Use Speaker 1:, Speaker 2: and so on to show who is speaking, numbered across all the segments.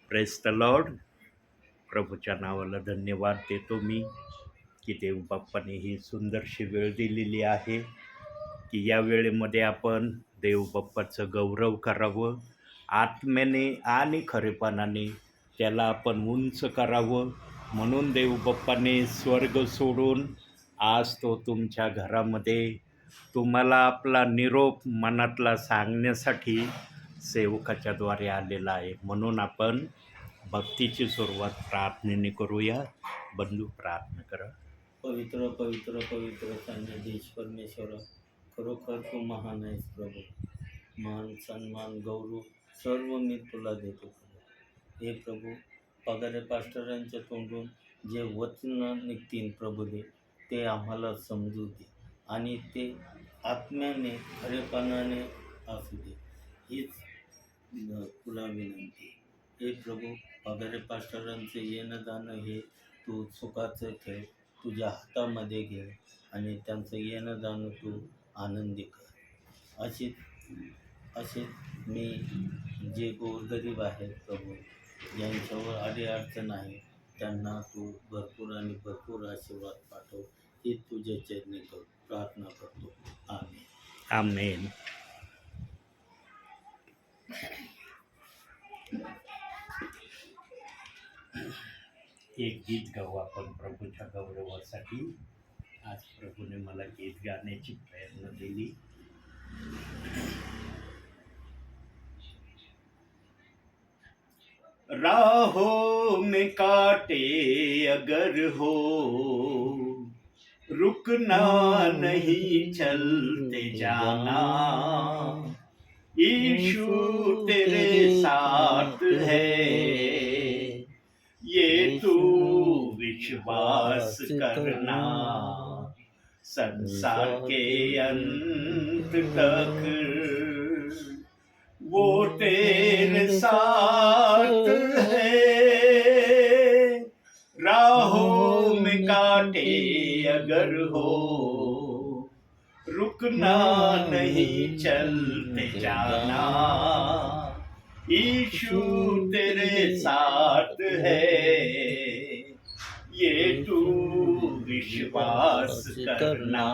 Speaker 1: Praise the Lord. प्रभूच्या नावाला धन्यवाद देतो मी की देव बाप्पाने ही सुंदरशी वेळ दिलेली आहे की या वेळेमध्ये आपण देव बाप्पाचं गौरव करावं, आत्म्याने आणि खरेपणाने त्याला आपण उंच करावं. म्हणून देव बाप्पाने स्वर्ग सोडून आज तो तुमच्या घरामध्ये तुम्हाला आपला निरोप मनातला सांगण्यासाठी सेवकाच्याद्वारे आलेला आहे. म्हणून आपण भक्तीची सुरुवात प्रार्थनेने करूया. बंधू प्रार्थना करा.
Speaker 2: पवित्र पवित्र पवित्र सन्निधीश परमेश्वर, खरोखर तू महान आहेस प्रभू. मान सन्मान गौरव सर्व मी तुला देतो प्रभू. हे प्रभू, पगारे पास्टरांच्या तोंडून जे वचन निघतील प्रभू दे, ते आम्हाला समजू दे आणि ते आत्म्याने खरेपणाने असू दे, हीच तुला विनंती. हे प्रभू, पगारे पास्टरांचं येणं जाणं हे तू सुखाचं ठेव, तुझ्या हातामध्ये घे आणि त्यांचं येणं जाणं तू आनंदी कर. असे मी जे गोरगरीब आहेत प्रभू, ज्यांच्यावर अडीअडचण आहे, त्यांना तू भरपूर आणि भरपूर आशीर्वाद पाठव. हे तुझ्या चरणी प्रार्थना करतो. आमेन.
Speaker 1: आमेन. एक गीत गाऊ आपण प्रभूच्या गौरवासाठी. आज प्रभूने मला गीत गाण्याची प्रेरणा दिली. राहों में कांटे अगर हो, रुकना नहीं चलते जाना, यीशु तेरे साथ है, ये तू विश्वास करना, संसार के अंत तक वो तेरे साथ है. राहों में कांटे अगर हो, रुकना नहीं चलते जाना, यीशु तेरे साथ है, ये तू विश्वास करना,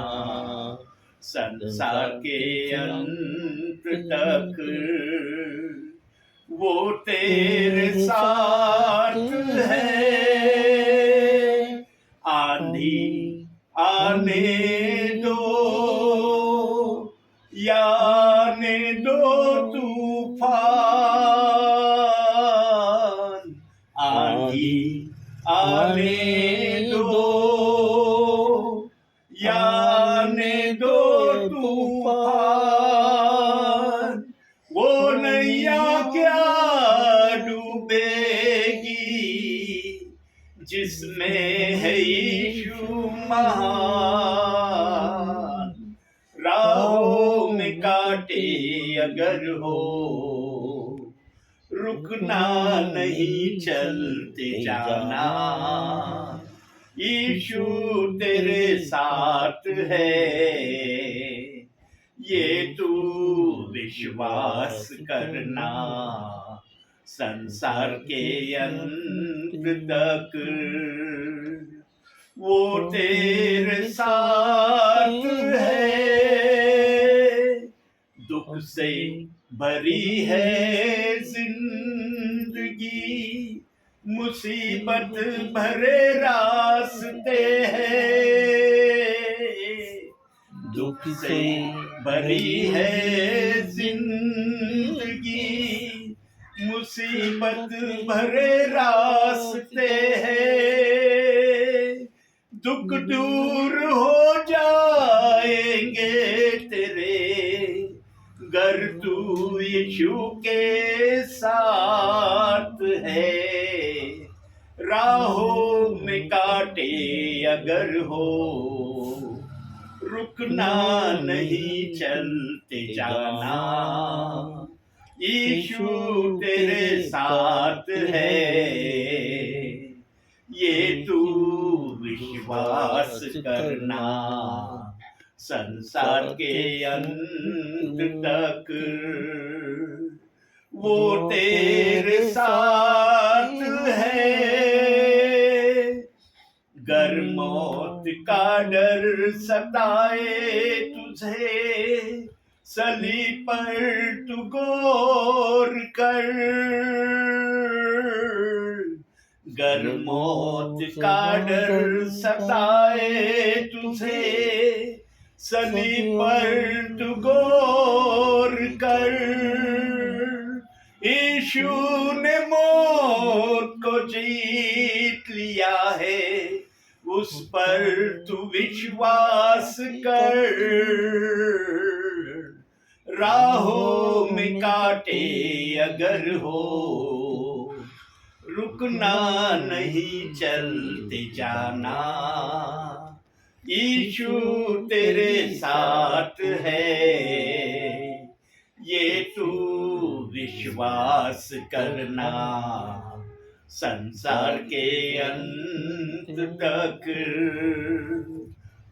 Speaker 1: संसार के अंत तक वो तेरे साथ है. आंधी आने दो या आने दो तूफान, आंधी आने दो या आने दो तूफान, वो नैया क्या डूबेगी जिसमें है यीशु महान. राहों में कांटे अगर हो, रुकना नहीं चलते जाना, यीशु तेरे साथ है, ये तू विश्वास करना, संसार के अंत तक वो तेरे साथ है. दुख से भरी है जिंदगी, मुसीबत भरे रास्ते हैं. दुख से भरी है जिंदगी, मुसीबत भरे रास्ते हैं. दुख दूर हो जाएंगे तेरे, गर तू यीशु के साथ है. राहों में कांटे अगर हो, रुकना नहीं चलते जाना, यीशु तेरे साथ है, ये तू विश्वास करना, संसार के अंत तक वो तेरे साथ डर सताए तुझे, सली पर तू गौर कर। गर मौत का डर सताए तुझे, सली पर तू गौर कर। यीशु ने मौत को जीत लिया है, उस पर तू विश्वास कर। राहों में कांटे अगर हो, रुकना नहीं, चलते जाना। यीशु तेरे साथ है, ये तू विश्वास करना। संसार के अंत तक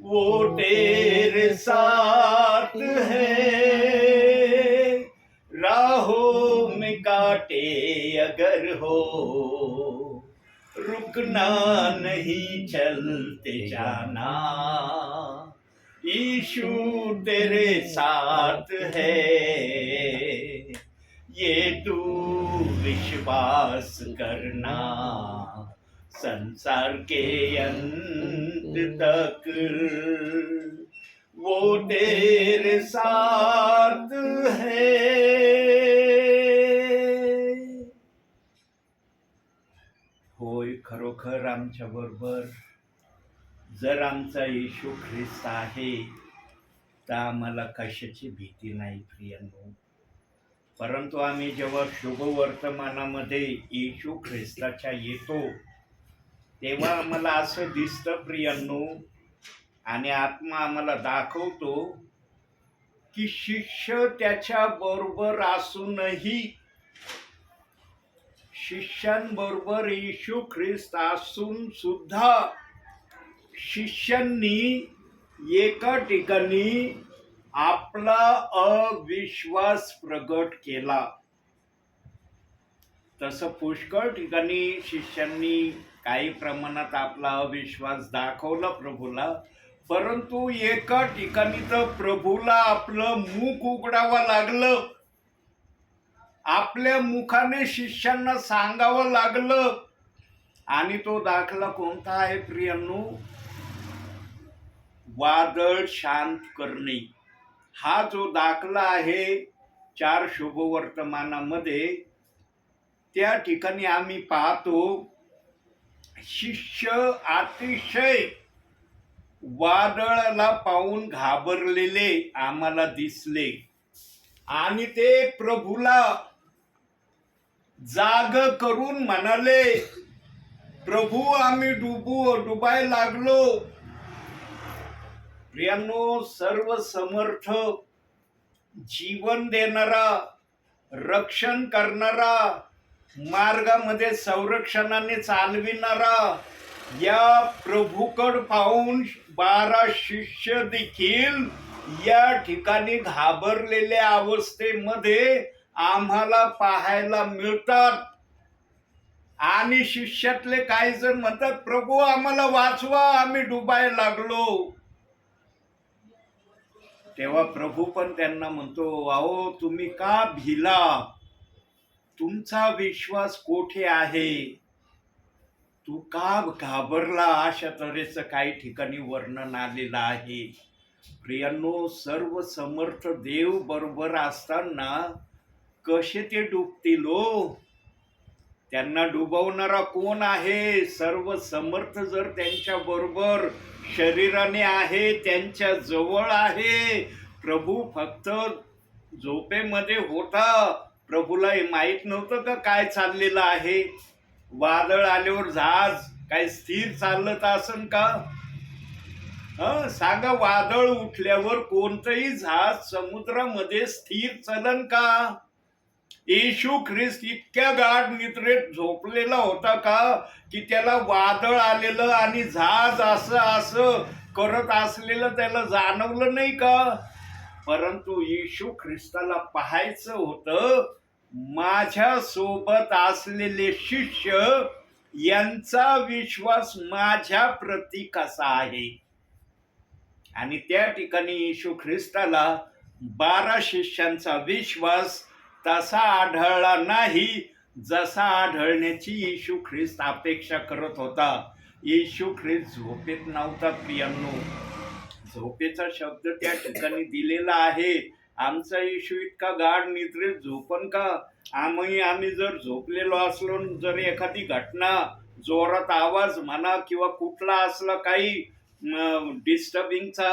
Speaker 1: वो तेरे साथ है। राहों में कांटे अगर हो, रुकना नहीं, चलते जाना। यीशु तेरे साथ है, ये तू विश्वास करना। संसार के अंत तक वो तेरे साथ है। होय, खरोखर आमच्या बरोबर जर आमचा येशू ख्रिस्त आहे तर आम्हाला कशाची भीती नाही प्रियांनो. परंतु आम्ही जेव्हा शुभ वर्तमानामध्ये येशू ख्रिस्ताच्या येतो तेव्हा आम्हाला असं दिसतं प्रियांनो, आणि आत्मा आम्हाला दाखवतो की शिष्य त्याच्या बरोबर असूनही, शिष्यांबरोबर येशू ख्रिस्त असून सुद्धा शिष्यांनी एका ठिकाणी आपला अविश्वास प्रगट केला. तसं पुष्कळ ठिकाणी शिष्यांनी काही प्रमाणात आपला अविश्वास दाखवला प्रभूला, परंतु एका ठिकाणी तर प्रभूला आपलं मुख उघडावं लागलं. आपल्या मुखाने शिष्यांना सांगावं लागलं. आणि तो दाखला कोणता आहे प्रियांनो? वादळ शांत करणे. हा जो दाखला आहे 4 शुभवर्तमानामध्ये, त्या ठिकाणी आम्ही पाहतो शिष्य अतिशय वादळाला पाहून घाबरलेले आम्हाला दिसले आणि ते प्रभूला जाग करून म्हणाले, प्रभू आम्ही डुबाय लागलो. प्रियांनो, सर्व समर्थ, जीवन देणारा, रक्षण करणारा, मार्गामध्ये संरक्षणाने चालविणारा या प्रभूकड पाहून 12 शिष्य देखील या ठिकाणी घाबरलेल्या अवस्थेमध्ये आम्हाला पाहायला मिळतात. आणि शिष्यातले काही जण म्हणतात, प्रभू आम्हाला वाचवा, आम्ही डुबायला लागलो. तेव्हा प्रभू पण त्यांना म्हणतो, अहो तुम्ही का भिला? तुमचा विश्वास कोठे आहे? तू का घाबरला? अशा तऱ्हेचं काही ठिकाणी वर्णन आलेलं आहे. प्रियांनो, सर्व समर्थ देव बरोबर असताना कसे ते डुबतील हो? त्यांना डुबवणारा कोण आहे? सर्व समर्थ जर त्यांच्या बरोबर शरीराने आहे, त्यांच्या जवळ आहे. प्रभू फक्त झोपेमध्ये होता. प्रभूला हे माहित नव्हतं का काय चाललेलं आहे? वादळ आल्यावर जहाज काय स्थिर चालत असन का? सांगा, वादळ उठल्यावर कोणतंही जहाज समुद्रामध्ये स्थिर चलन का? येशू ख्रिस्त इतक्या गाढ निद्रेत झोपलेला होता का की त्याला वादळ आलेलं आणि जहाज असं करत असलेलं त्याला जाणवलं नाही का? परंतु येशू ख्रिस्ताला पाहायचं होतं, माझ्या सोबत असलेले शिष्य यांचा विश्वास माझ्या प्रती कसा आहे. आणि त्या ठिकाणी येशू ख्रिस्ताला 12 शिष्यांचा विश्वास तसा आढळला नाही जसा आढळण्याची येशू ख्रिस्त अपेक्षा करत होता. येशू ख्रिस्त झोपेत नव्हता प्रियांनो. झोपेचा शब्द त्या ठिकाणी दिलेला आहे. आमचा येशू इतका गाढ निद्रेत झोपन का? आम्ही जर झोपलेलो असलो, जर एखादी घटना, जोरात आवाज म्हणा किंवा कुठला असला काही डिस्टर्बिंगचा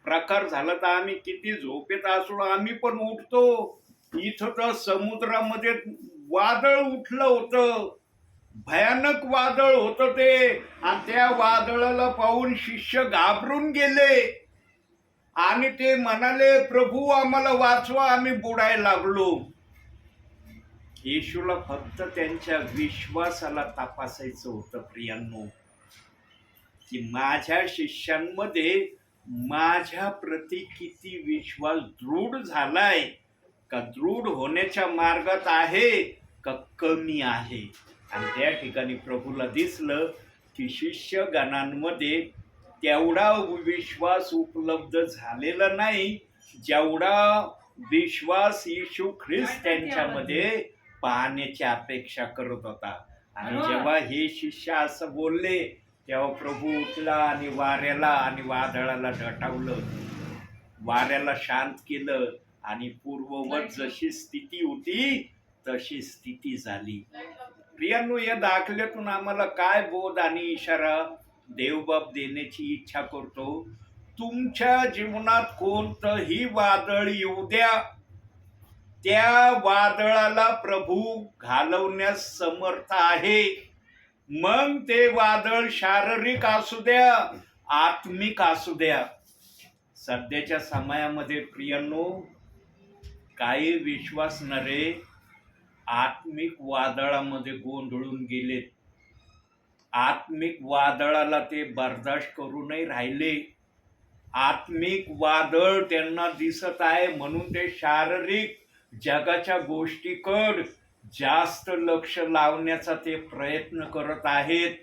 Speaker 1: प्रकार झाला तर आम्ही किती झोपेत असलो आम्ही पण उठतो. इथं तर समुद्रामध्ये वादळ उठलं होतं, भयानक वादळ होतं ते, आणि त्या वादळाला पाहून शिष्य घाबरून गेले आणि ते म्हणाले, प्रभू आम्हाला वाचवा, आम्ही बुडायला लागलो. येशूला फक्त त्यांच्या विश्वासाला तपासायचं होतं प्रियांनो, की माझ्या शिष्यांमध्ये माझ्या प्रती किती विश्वास दृढ झालाय, का दृढ होण्याच्या मार्गात आहे का कमी आहे. आणि त्या ठिकाणी प्रभूला दिसलं की शिष्यगणांमध्ये तेवढा विश्वास उपलब्ध झालेला नाही जेवढा विश्वास येशू ख्रिस्त त्यांच्यामध्ये पाहण्याची अपेक्षा करत होता. आणि जेव्हा हे शिष्य असं बोलले तेव्हा प्रभू उठला आणि वाऱ्याला आणि वादळाला दटावलं, वाऱ्याला शांत केलं आणि पूर्ववत जशी स्थिती होती तशी स्थिती झाली. प्रियांनो, या दाखल्यातून आम्हाला काय बोध आणि इशारा देवबाप देण्याची इच्छा करतो? तुमच्या जीवनात कोणतंही वादळ येऊ द्या, त्या वादळाला प्रभू घालवण्यास समर्थ आहे. मग ते वादळ शारीरिक असू द्या, आत्मिक असू द्या. सध्याच्या समयामध्ये प्रियांनो, काही विश्वासणारे आत्मिक वादळामध्ये गोंधळून गेलेत. आत्मिक वादळाला ते बर्दाश्त करू नाही राहिले. आत्मिक वादळ त्यांना दिसत आहे म्हणून ते शारीरिक जगाच्या गोष्टीकडे जास्त लक्ष लावण्याचा ते प्रयत्न करत आहेत.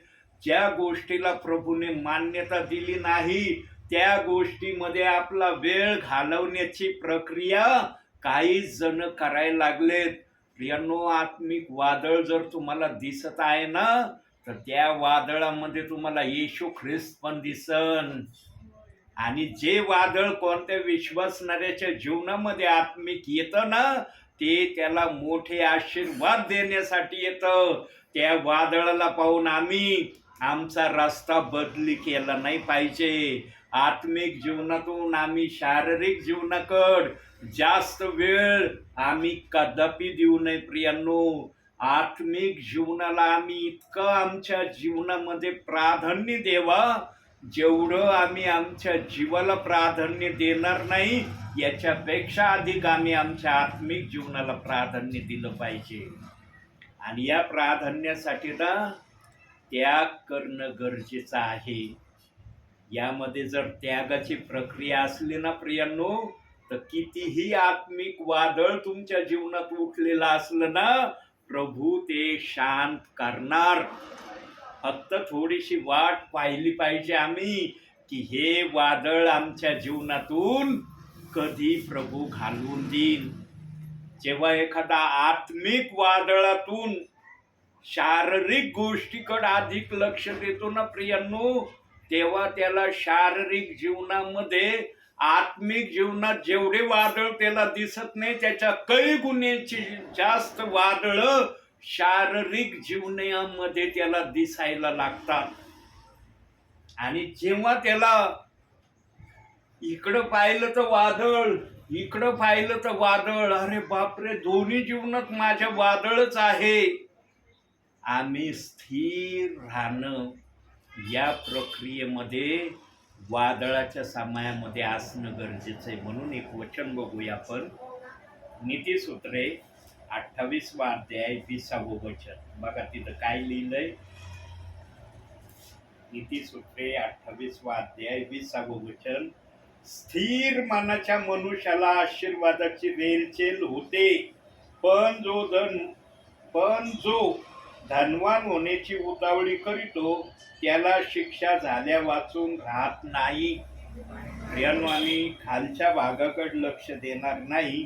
Speaker 1: ज्या गोष्टीला प्रभूने मान्यता दिली नाही त्या गोष्टीमध्ये आपला वेळ घालवण्याची प्रक्रिया काही जण करायला लागलेत. प्रियांनो, आत्मिक वादळ जर तुम्हाला दिसत आहे ना, तर त्या वादळामध्ये तुम्हाला येशू ख्रिस्त पण दिसन. आणि जे वादळ कोणत्या विश्वासणाऱ्याच्या जीवनामध्ये आत्मिक येतं ना, ते त्याला मोठे आशीर्वाद देण्यासाठी येतं. त्या वादळाला पाहून आम्ही आमचा रस्ता बदली केला नाही पाहिजे. आत्मिक जीवनातून आम्ही शारीरिक जीवनाकडे जास्त वेळ आम्ही कदापि देऊ नये प्रियांनो. आत्मिक जीवनाला आम्ही इतकं आमच्या जीवनामध्ये प्राधान्य देवा, जेवढं आम्ही आमच्या जीवाला प्राधान्य देणार नाही याच्यापेक्षा अधिक आम्ही आमच्या आत्मिक जीवनाला प्राधान्य दिलं पाहिजे. आणि या प्राधान्यासाठी ना त्याग करणं गरजेचं आहे. यामध्ये जर त्यागाची प्रक्रिया असली ना प्रियांनो, तर कितीही आत्मिक वादळ तुमच्या जीवनात उठलेलं असलं ना, प्रभू ते शांत करणार. फक्त थोडीशी वाट पाहिली पाहिजे आम्ही की हे वादळ आमच्या जीवनातून कधी प्रभू घालवून देईल. जेव्हा एखादा आत्मिक वादळातून शारीरिक गोष्टीकडे अधिक लक्ष देतो ना प्रियांनो, तेव्हा त्याला शारीरिक जीवनामध्ये आत्मिक जीवनात जेवढे वादळ त्याला दिसत नाही त्याच्या काही गुन्ह्याची जास्त वादळ शारीरिक जीवनामध्ये त्याला दिसायला लागतात. आणि जेव्हा त्याला इकडं पाहिलं तर वादळ, इकडं पाहिलं तर वादळ, अरे बापरे, दोन्ही जीवनात माझ्या वादळच आहे. आम्ही स्थिर राहणं या प्रक्रियेमध्ये वादळाच्या समयामध्ये असणं गरजेचं आहे. म्हणून एक वचन बघूया आपण. नीतिसूत्रे 28वा अध्याय 20वे वचन बघा, तिथं काय लिहिलंय. नीतिसूत्रे 28वा अध्याय 20वे वचन. स्थिर मनाच्या मनुष्याला आशीर्वादाची रेलचेल होते, पण जो धनवान होण्याची उतावळी करीतो त्याला शिक्षा झाल्या वाचून राहत नाही. प्रियांनो, आम्ही खालच्या भागाकडे लक्ष देणार नाही,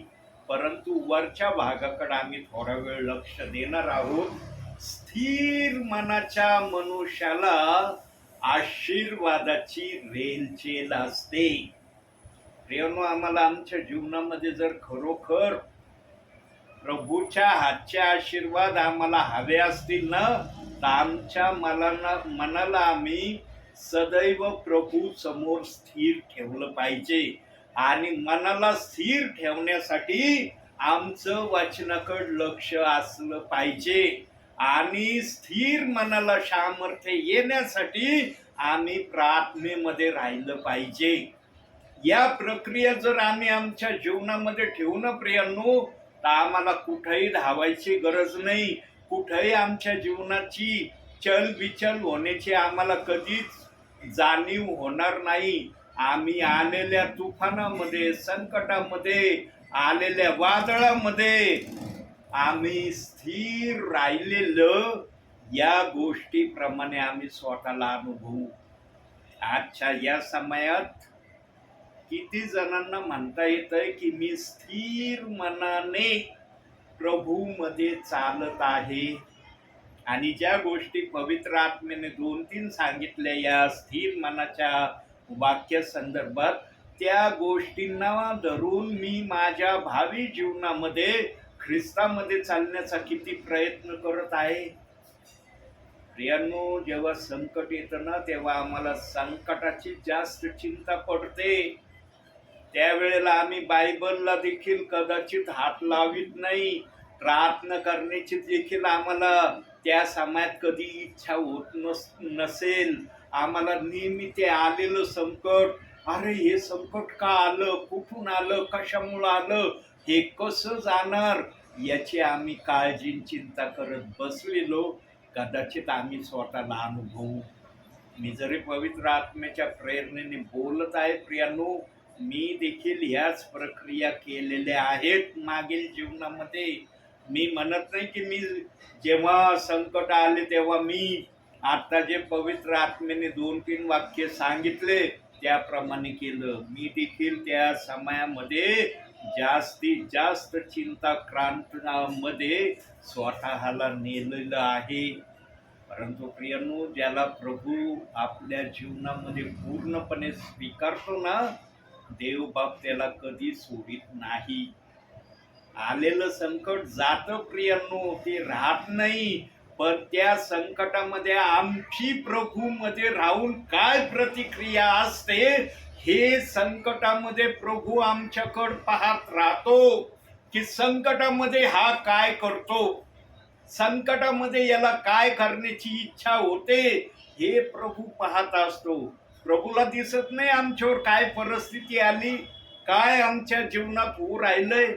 Speaker 1: परंतु वरच्या भागाकडे आम्ही थोडा वेळ लक्ष देणार आहोत. स्थिर मनाच्या मनुष्याला आशीर्वादाची रेलचेल असते. प्रियांनो, आम्हाला आमच्या जीवनामध्ये जर खरोखर प्रभूच्या हातचे आशीर्वाद आम्हाला हवे असतील ना, तर आमच्या मनाला आम्ही सदैव प्रभू समोर स्थिर ठेवलं पाहिजे. आणि मनाला स्थिर ठेवण्यासाठी आमचं वचनाकडे लक्ष असलं पाहिजे. आणि स्थिर मनाला सामर्थ्य येण्यासाठी आम्ही प्रार्थनेमध्ये राहिलं पाहिजे. या प्रक्रिया जर आम्ही आमच्या जीवनामध्ये ठेवून प्रियांनो, तर आम्हाला कुठेही धावायची गरज नाही. कुठेही आमच्या जीवनाची चलबिचल होण्याची आम्हाला कधीच जाणीव होणार नाही. आम्ही आलेल्या तुफानामध्ये, संकटामध्ये, आलेल्या वादळामध्ये आम्ही स्थिर राहिलेलं या गोष्टीप्रमाणे आम्ही स्वतःला अनुभवू. आजच्या या समयात किती जणांना म्हणता येतंय की मी स्थिर मनाने प्रभूमध्ये चालत आहे. आणि ज्या गोष्टी पवित्र आत्म्याने 2-3 सांगितल्या या स्थिर मनाच्या वाक्य संदर्भात, त्या गोष्टींना धरून मी माझ्या भावी जीवनामध्ये ख्रिस्तामध्ये चालण्याचा किती प्रयत्न करत आहे. प्रियांनो, जेव्हा संकट येतं ना, तेव्हा आम्हाला संकटाची जास्त चिंता पडते. त्यावेळेला आम्ही बायबलला देखील कदाचित हात लावित नाही. प्रार्थना करण्याची देखील आम्हाला त्या समयात कधी इच्छा होत नसेल. आम्हाला नेहमी ते आलेलं संकट, अरे हे संकट का आलं, कुठून आलं, कशामुळं आलं, हे कसं जाणार, याची आम्ही काळजी चिंता करत बसलेलो कदाचित आम्ही स्वतःला अनुभवू. मी जरी पवित्र आत्म्याच्या प्रेरणेने बोलत आहे प्रियांनो, मी देखील ह्याच प्रक्रिया केलेल्या आहेत मागील जीवनामध्ये. मी म्हणत नाही की मी जेव्हा संकट आले तेव्हा मी आता जे पवित्र आत्म्याने 2-3 वाक्य सांगितले त्याप्रमाणे केलं. मी देखील त्या समयामध्ये जास्तीत जास्त चिंता क्रांतीमध्ये स्वतःला नेलेलं आहे. परंतु प्रियांनो, ज्याला प्रभू आपल्या जीवनामध्ये पूर्णपणे स्वीकारतो ना, देव बाप त्याला कधी सोडित नाही. आलेलं संकट जातं प्रियांनो, ते राहत नाही. पण त्या संकटामध्ये आमची प्रभूमध्ये राहून काय प्रतिक्रिया असते हे संकटामध्ये प्रभू आमच्याकडे पाहत राहतो. की संकटामध्ये हा काय करतो, संकटामध्ये याला काय करण्याची इच्छा होते, हे प्रभू पाहत असतो. प्रभूला दिसत नाही आमच्यावर काय परिस्थिती आली, काय आमच्या जीवनात होऊ राहिलंय.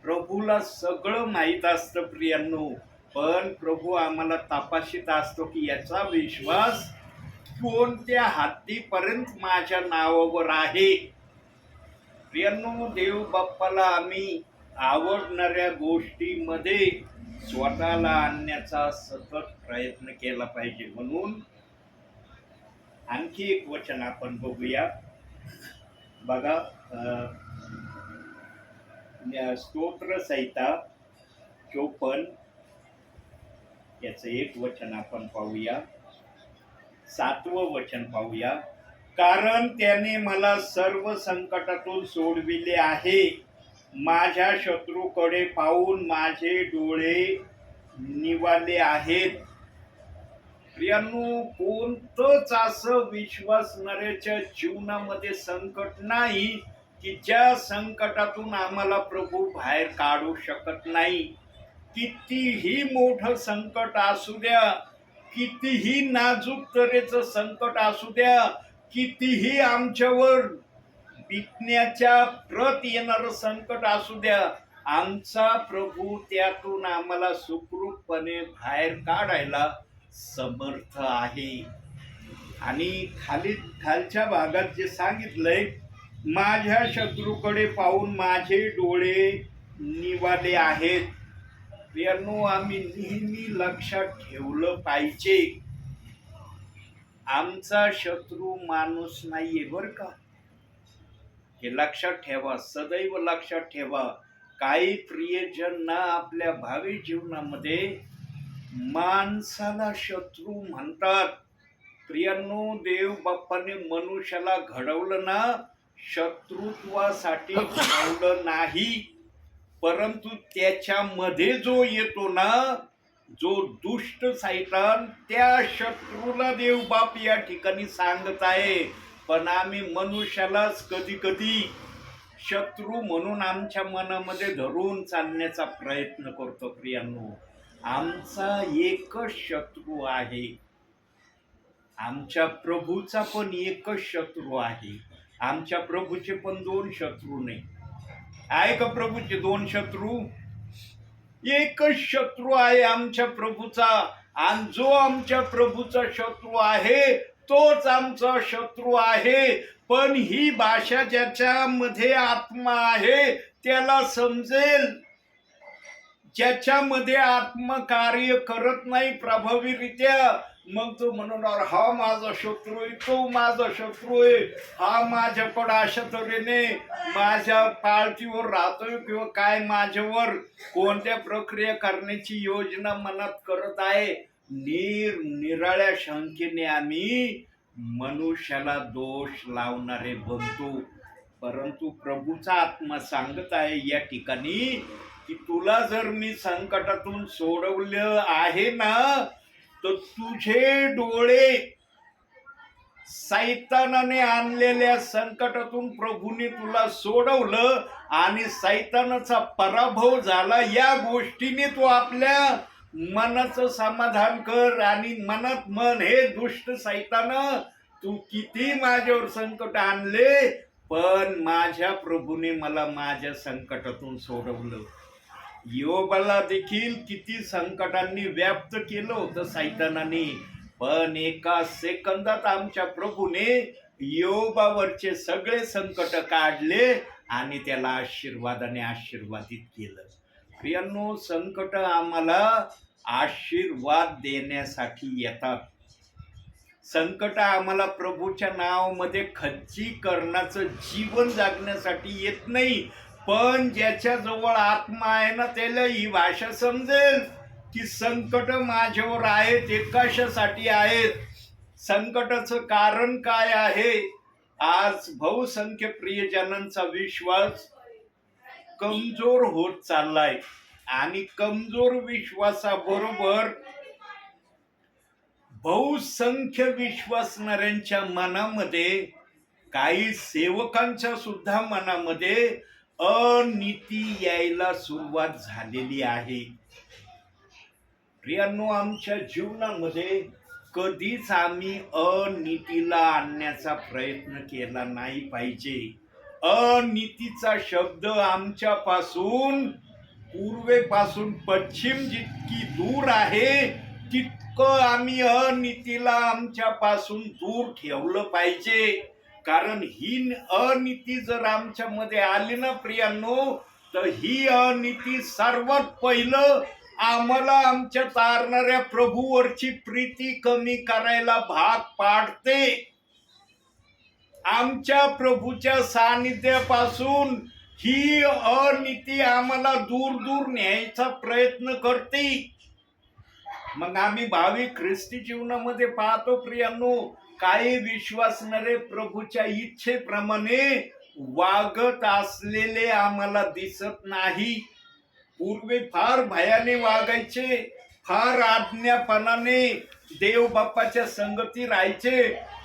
Speaker 1: प्रभूला सगळं माहीत असतं प्रियांनो. पण प्रभू आम्हाला तपासित असतो की याचा विश्वास कोणत्या हद्दीपर्यंत माझ्या नावावर आहे. प्रियांनो, देव बाप्पाला आम्ही आवडणाऱ्या गोष्टीमध्ये स्वतःला आणण्याचा सतत प्रयत्न केला पाहिजे. म्हणून आणखी एक वचन आपण बघूया. बघा, स्तोत्र संहिता 54 याचं एक वचन आपण पाहूया. 7वं वचन पाहूया. कारण त्याने मला सर्व संकटातून सोडविले आहे, माझ्या शत्रूकडे पाहून माझे डोळे निवाले आहेत. प्रियांनो, कोणतंच असं विश्वासणाऱ्याच्या जीवनामध्ये संकट नाही की ज्या संकटातून आम्हाला प्रभू बाहेर काढू शकत नाही. कितीही मोठं संकट असू द्या, कितीही नाजूक तऱ्हेचं संकट असू द्या, कितीही आमच्यावर बितण्याच्या प्रत येणारं संकट असू द्या, आमचा प्रभू त्यातून आम्हाला सुखरूपपणे बाहेर काढायला समर्थ आहे. आणि खालच्या भागात जे सांगितलंय, माझ्या शत्रूकडे पाहून माझे डोळे निवाले आहेत. प्रियांनो, आम्ही नेहमी लक्षात ठेवलं पाहिजे, आमचा शत्रू माणूस नाहीये बरं का. हे लक्षात ठेवा, सदैव लक्षात ठेवा. काही प्रियजन ना आपल्या भावी जीवनामध्ये माणसाला शत्रू म्हणतात. प्रियांनो, देव बाप्पाने मनुष्याला घडवलं ना शत्रुत्वासाठी घडवलं नाही, परंतु त्याच्यामध्ये जो येतो ना, जो दुष्ट सैतान, त्या शत्रूला देव बाप या ठिकाणी सांगत आहे. पण आम्ही मनुष्यालाच कधी कधी शत्रू म्हणून आमच्या मनामध्ये धरून चालण्याचा प्रयत्न करतो. प्रियांनो, आमचा एकच शत्रू आहे, आमच्या प्रभूचा पण एकच शत्रू आहे. आमच्या प्रभूचे पण दोन शत्रू नाही. आहे का प्रभूचे दोन शत्रू? एकच शत्रू आहे आमच्या प्रभूचा. आणि जो आमच्या प्रभूचा शत्रू आहे तोच आमचा शत्रू आहे. पण ही भाषा ज्याच्यामध्ये आत्मा आहे त्याला समजेल. ज्याच्यामध्ये आत्मा कार्य करत नाही प्रभावीरित्या, मग तो म्हणणार हा माझा शत्रू आहे, तो माझा शत्रू आहे, हा माझ्याकडं अशा तऱ्हेने माझ्या पाळतीवर राहतोय किंवा काय माझ्यावर कोणत्या प्रक्रिया करण्याची योजना मनात करत आहे. निराळ्या शंकेने आम्ही मनुष्याला दोष लावणारे बनतो. परंतु प्रभूचा आत्मा सांगत आहे या ठिकाणी की तुला जर मी संकटातून सोडवलं आहे ना, तर तुझे डोळे सैतानाने आणलेल्या संकटातून प्रभूने तुला सोडवलं आणि सैतानाचा पराभव झाला. या गोष्टीने तू आपल्या मनाचं समाधान कर आणि मनात मन, हे दुष्ट सैतान, तू किती माझ्यावर संकट आणले पण माझ्या प्रभूने मला माझ्या संकटातून सोडवलं. योबाला देखील किती संकटांनी व्याप्त केलं होतं सैतानाने, पण एका सेकंदात आमच्या प्रभूने योबावरचे सगळे संकट काढले आणि त्याला आशीर्वादाने आशीर्वादित केलं. प्रियांनो, संकट आम्हाला आशीर्वाद देण्यासाठी येतात. संकट आम्हाला प्रभूच्या नावामध्ये खच्चीकरणाचं जीवन जगण्यासाठी येत नाही. पण ज्याच्या जवळ आत्मा आहे ना त्याला ही भाषा समजेल की संकट माझ्यावर आहे ते कशासाठी आहेत, संकटाचं कारण काय आहे. आज बहुसंख्य प्रियजनांचा विश्वास कमजोर होत चाललाय आणि कमजोर विश्वासाबरोबर बहुसंख्य विश्वासणाऱ्यांच्या मनामध्ये, काही सेवकांच्या सुद्धा मनामध्ये अनीती यायला सुरुवात झालेली आहे. प्रियांनो, आमच्या जीवनामध्ये कधीच आम्ही अनीतीला आणण्याचा प्रयत्न केला नाही पाहिजे. अनीतीचा शब्द आमच्यापासून, पूर्वेपासून पश्चिम जितकी दूर आहे तितकं आम्ही अनीतीला आमच्यापासून दूर ठेवलं पाहिजे. कारण ही अनीती जर आमच्यामध्ये आली ना प्रियांनो, तर ही अनीती सर्वात पहिलं आम्हाला आमच्या तारणाऱ्या प्रभूवरची प्रीती कमी करायला भाग पाडते. आमच्या प्रभूच्या सानिध्यापासून ही अनीती आम्हाला दूर दूर न्यायचा प्रयत्न करते. मग आम्ही भाविक ख्रिस्ती जीवनामध्ये पाहतो प्रियांनो, काही विश्वासणारे प्रभूच्या इच्छेप्रमाणे वागत असलेले आम्हाला दिसत नाही. पूर्वी फार भयाने वागायचे, फार आज्ञापणाने देव बाप्पाच्या संगती राहायचे,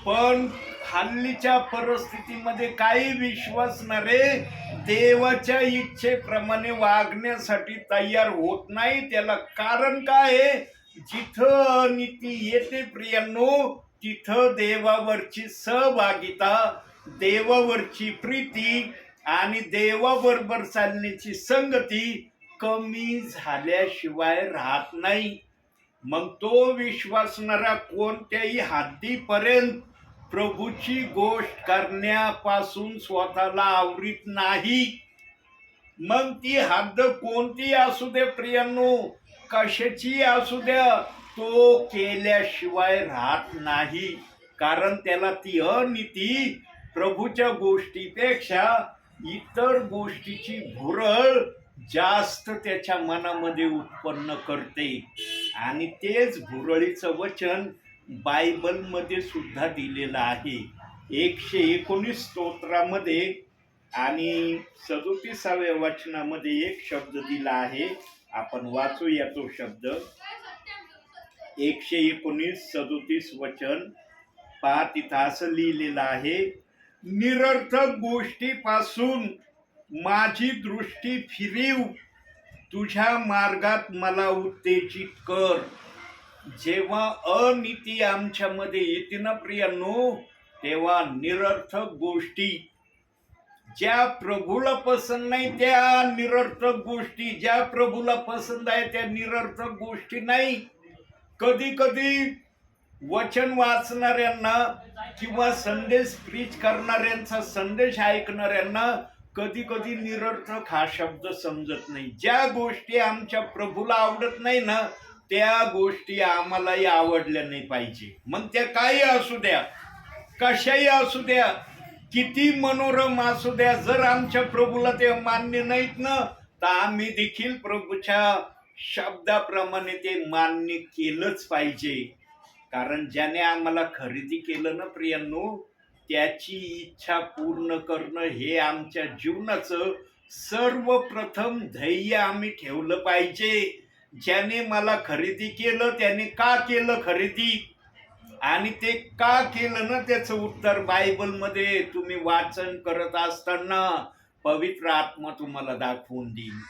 Speaker 1: पण हल्लीच्या परिस्थितीमध्ये काही विश्वासणारे देवाच्या इच्छेप्रमाणे वागण्यासाठी तयार होत नाही. त्याला कारण काय आहे? जिथं अनीती येते प्रियांनो, तिथं देवावरची सहभागिता, देवावरची प्रीती आणि देवाबरोबर चालण्याची संगती कमी झाल्याशिवाय राहत नाही. मग तो विश्वासणारा कोणत्याही हद्दीपर्यंत प्रभूची गोष्ट करण्यापासून स्वतःला आवरीत नाही. मग ती हद्द कोणती असू दे प्रियांनो, कशाची असू द्या, तो केल्याशिवाय राहत नाही. कारण त्याला ती अनीती प्रभूच्या गोष्टीपेक्षा इतर गोष्टीची भुरळ जास्त त्याच्या मनामध्ये उत्पन्न करते. आणि तेच भुरळीचं वचन बायबलमध्ये सुद्धा दिलेलं आहे. 119 स्तोत्रामध्ये आणि 37व्या वचनामध्ये एक शब्द दिला आहे. आपण वाचूया तो शब्द. 119:37 वचन पहा, तिथं असं लिहिलेलं आहे, निरर्थक गोष्टीपासून माझी दृष्टी फिरव, तुझ्या मार्गात मला उत्तेजित कर. जेव्हा अनीती आमच्यामध्ये येते ना प्रियांनो, तेव्हा निरर्थक गोष्टी, ज्या प्रभूला पसंत नाही त्या निरर्थक गोष्टी, ज्या प्रभूला पसंत आहे त्या निरर्थक गोष्टी नाही. कधी कधी वचन वाचणाऱ्यांना किंवा संदेश प्रीच करणाऱ्यांचा संदेश ऐकणाऱ्यांना कधी कधी निरर्थक हा शब्द समजत नाही. ज्या गोष्टी आमच्या प्रभूला आवडत नाही ना, त्या गोष्टी आम्हालाही आवडल्या नाही पाहिजे. मग त्या काही असू द्या, कशाही असू द्या, किती मनोरम असू द्या, जर आमच्या प्रभूला ते मान्य नाहीत ना, तर आम्ही देखील प्रभूच्या शब्दाप्रमाणे ते मान्य केलंच पाहिजे. कारण ज्याने आम्हाला खरेदी केलं ना प्रियांनो, त्याची इच्छा पूर्ण करणं हे आमच्या जीवनाचं सर्वप्रथम ध्येय आम्ही ठेवलं पाहिजे. ज्याने मला खरेदी केलं त्याने का केलं खरेदी, आणि ते का केलं ना, त्याचं उत्तर बायबलमध्ये तुम्ही वाचन करत असताना पवित्र आत्मा तुम्हाला दाखवून देईल.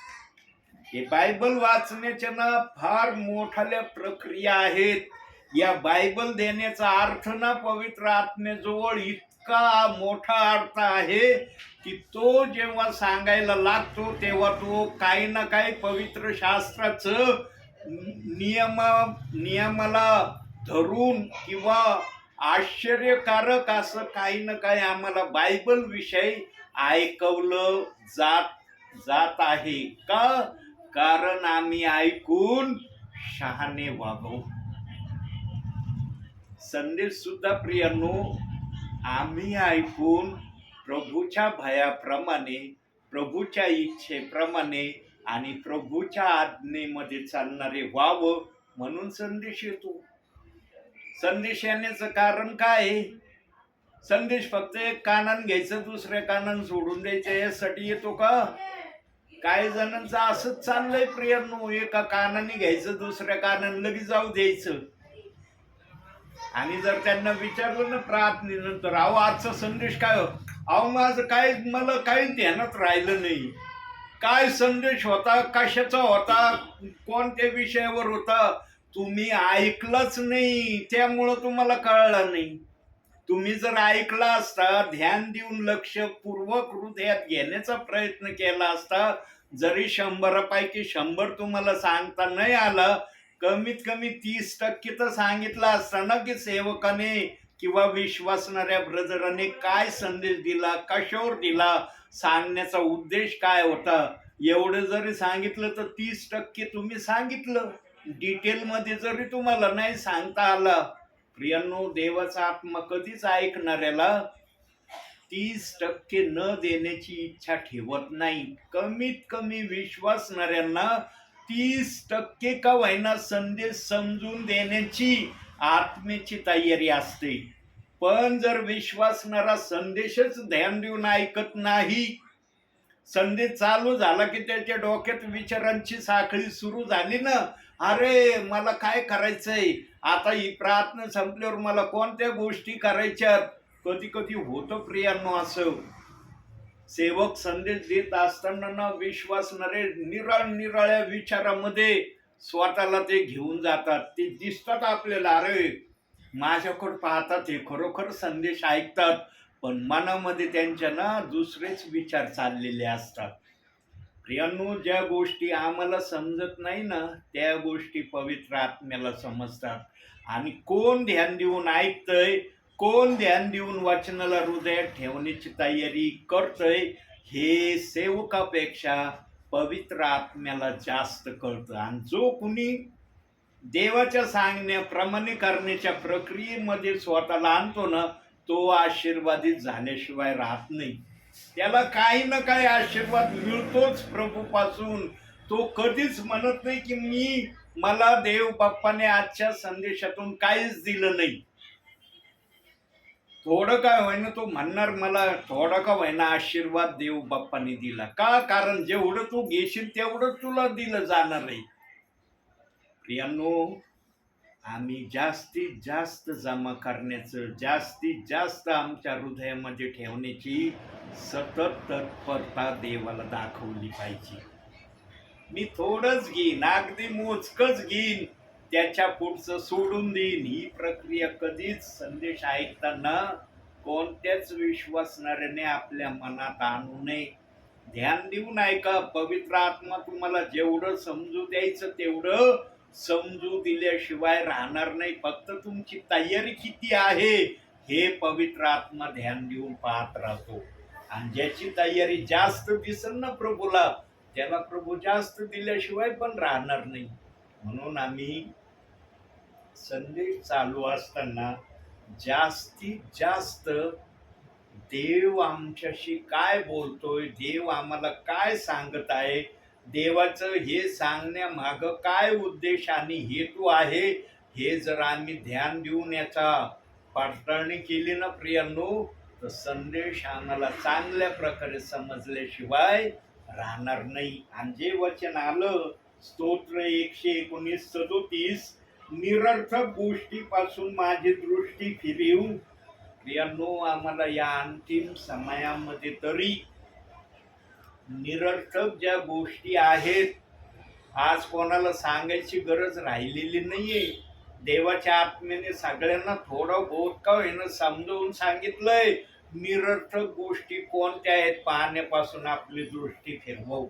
Speaker 1: हे बायबल वाचण्याच्या ना फार मोठ्या प्रक्रिया आहेत. या बायबल देण्याचा अर्थ ना पवित्र आत्मेजवळ इतका मोठा अर्थ आहे की तो जेव्हा सांगायला लागतो तेव्हा तो काही ना काही पवित्र शास्त्राचं नियमाला धरून किंवा आश्चर्यकारक असं काही ना काही आम्हाला बायबल विषयी ऐकवलं जात आहे. का? कारण आम्ही ऐकून शहाणे व्हावं. संदेश सुद्धा प्रियांनो आम्ही ऐकून प्रभूच्या भयाप्रमाणे, प्रभूच्या इच्छेप्रमाणे आणि प्रभूच्या आज्ञेमध्ये चालणारे व्हावं म्हणून संदेश येतो. संदेश येण्याचं कारण काय? संदेश फक्त एक कानान घ्यायचं दुसऱ्या कानान सोडून द्यायचं यासाठी येतो का? काही जणांचं असंच चाललंय प्रियांनो, एका कानाने घ्यायचं दुसऱ्या कानाने लगेच जाऊ द्यायचं. आणि जर त्यांना विचारलं ना प्रार्थनेनंतर, अहो आजचा संदेश काय, अहो माझं काय, मला काही ध्यानात राहिलं नाही, काय संदेश होता, कशाचा होता, कोणत्या विषयावर होता, तुम्ही ऐकलंच नाही, त्यामुळं तुम्हाला कळलं नाही. तुम्ही जर ऐकला असता, ध्यान देऊन लक्षपूर्वक हृदयात घेण्याचा प्रयत्न केला असता, जरी 100पैकी 100 तुम्हाला सांगता नाही आला, कमीत कमी 30% तर सांगितलं असताना की सेवकाने किंवा विश्वासणाऱ्या ब्रदराने काय संदेश दिला, कशावर दिला, सांगण्याचा उद्देश काय होता, एवढं जरी सांगितलं तर 30% तुम्ही सांगितलं. डिटेलमध्ये जरी तुम्हाला नाही सांगता आला, प्रियांनो देवाचा आत्मा कधीच ऐकणाऱ्याला 30% न देण्याची इच्छा ठेवत नाही. कमीत कमी विश्वासणाऱ्यांना 30% का होईना संदेश समजून देण्याची आत्मेची तयारी असते. पण जर विश्वासणारा संदेशच ध्यान देऊन ऐकत नाही, संदेश चालू झाला की त्याच्या डोक्यात विचारांची साखळी सुरू झाली ना, अरे मला काय करायचंय, आता ही प्रार्थना संपल्यावर मला कोणत्या गोष्टी करायच्यात. कधी कधी होतं प्रियांनो असं, सेवक संदेश देत असताना ना विश्वासणारे निराळ्या विचारामध्ये स्वतःला ते घेऊन जातात. ते दिसतात आपल्याला, अरे माझ्याकडे पाहतात, हे खरोखर संदेश ऐकतात, पण मनामध्ये त्यांच्या ना दुसरेच विचार चाललेले असतात. प्रियांनो ज्या गोष्टी आम्हाला समजत नाही ना, त्या गोष्टी पवित्र आत्म्याला समजतात. आणि कोण ध्यान देऊन ऐकतंय, कोण ध्यान देऊन वचनाला हृदयात ठेवण्याची तयारी करतंय, हे सेवकापेक्षा पवित्र आत्म्याला जास्त कळतं. आणि जो कुणी देवाच्या सांगण्याप्रमाणे करण्याच्या प्रक्रियेमध्ये स्वतःला आणतो ना, तो आशीर्वादित झाल्याशिवाय राहत नाही. त्याला काही ना काही आशीर्वाद मिळतोच प्रभूपासून. तो कधीच म्हणत नाही की मला देव बाप्पाने आजच्या संदेशातून काहीच दिलं नाही. थोडं काय होईना तो म्हणणार मला थोडं का होईना आशीर्वाद देव बाप्पाने दिला. का? कारण जेवढं तू घेशील तेवढं तुला दिलं जाणार आहे. प्रियांनो, आम्ही जास्तीत जास्त जमा करण्याचं, जास्तीत जास्त आमच्या हृदयामध्ये ठेवण्याची सतत तत्परता देवाला दाखवली पाहिजे. मी थोडंच घेईन, अगदी मोजकंच घेईन, त्याच्या पुढचं सोडून देईन, ही प्रक्रिया कधीच संदेश ऐकताना कोणत्याच विश्वासणाऱ्याने आपल्या मनात आणू नये. ध्यान देऊन ऐका. पवित्र आत्मा तुम्हाला जेवढं समजू द्यायचं तेवढं समजू दिल्याशिवाय राहणार नाही. फक्त तुमची तयारी किती आहे हे पवित्र आत्मा ध्यान देऊन पाहत राहतो. आणि ज्याची तयारी जास्त दिसेल ना प्रभूला, त्याला प्रभू जास्त दिल्याशिवाय पण राहणार नाही. म्हणून आम्ही संदेश चालू असताना जास्तीत जास्त देव आमच्याशी काय बोलतोय, देव आम्हाला काय सांगत आहे, देवाचं हे सांगण्यामागं काय उद्देश आणि हेतू आहे, हे जर आम्ही ध्यान देऊन याचा पडताळणी केली ना प्रियांनो, तर संदेश आम्हाला चांगल्या प्रकारे समजल्याशिवाय राहणार नाही. आणि जे वचन आलं स्तोत्र 119:37, निरर्थक गोष्टीपासून माझी दृष्टी फिरवू. प्रियांनो, आम्हाला या अंतिम समयामध्ये तरी निरर्थक ज्या गोष्टी आहेत, आज कोणाला सांगायची गरज राहिलेली नाहीये. देवाच्या आत्म्याने सगळ्यांना थोडं बहुत का होईना समजावून सांगितलंय. निरर्थक गोष्टी कोणत्या आहेत पाहण्यापासून आपली दृष्टी फिरवू.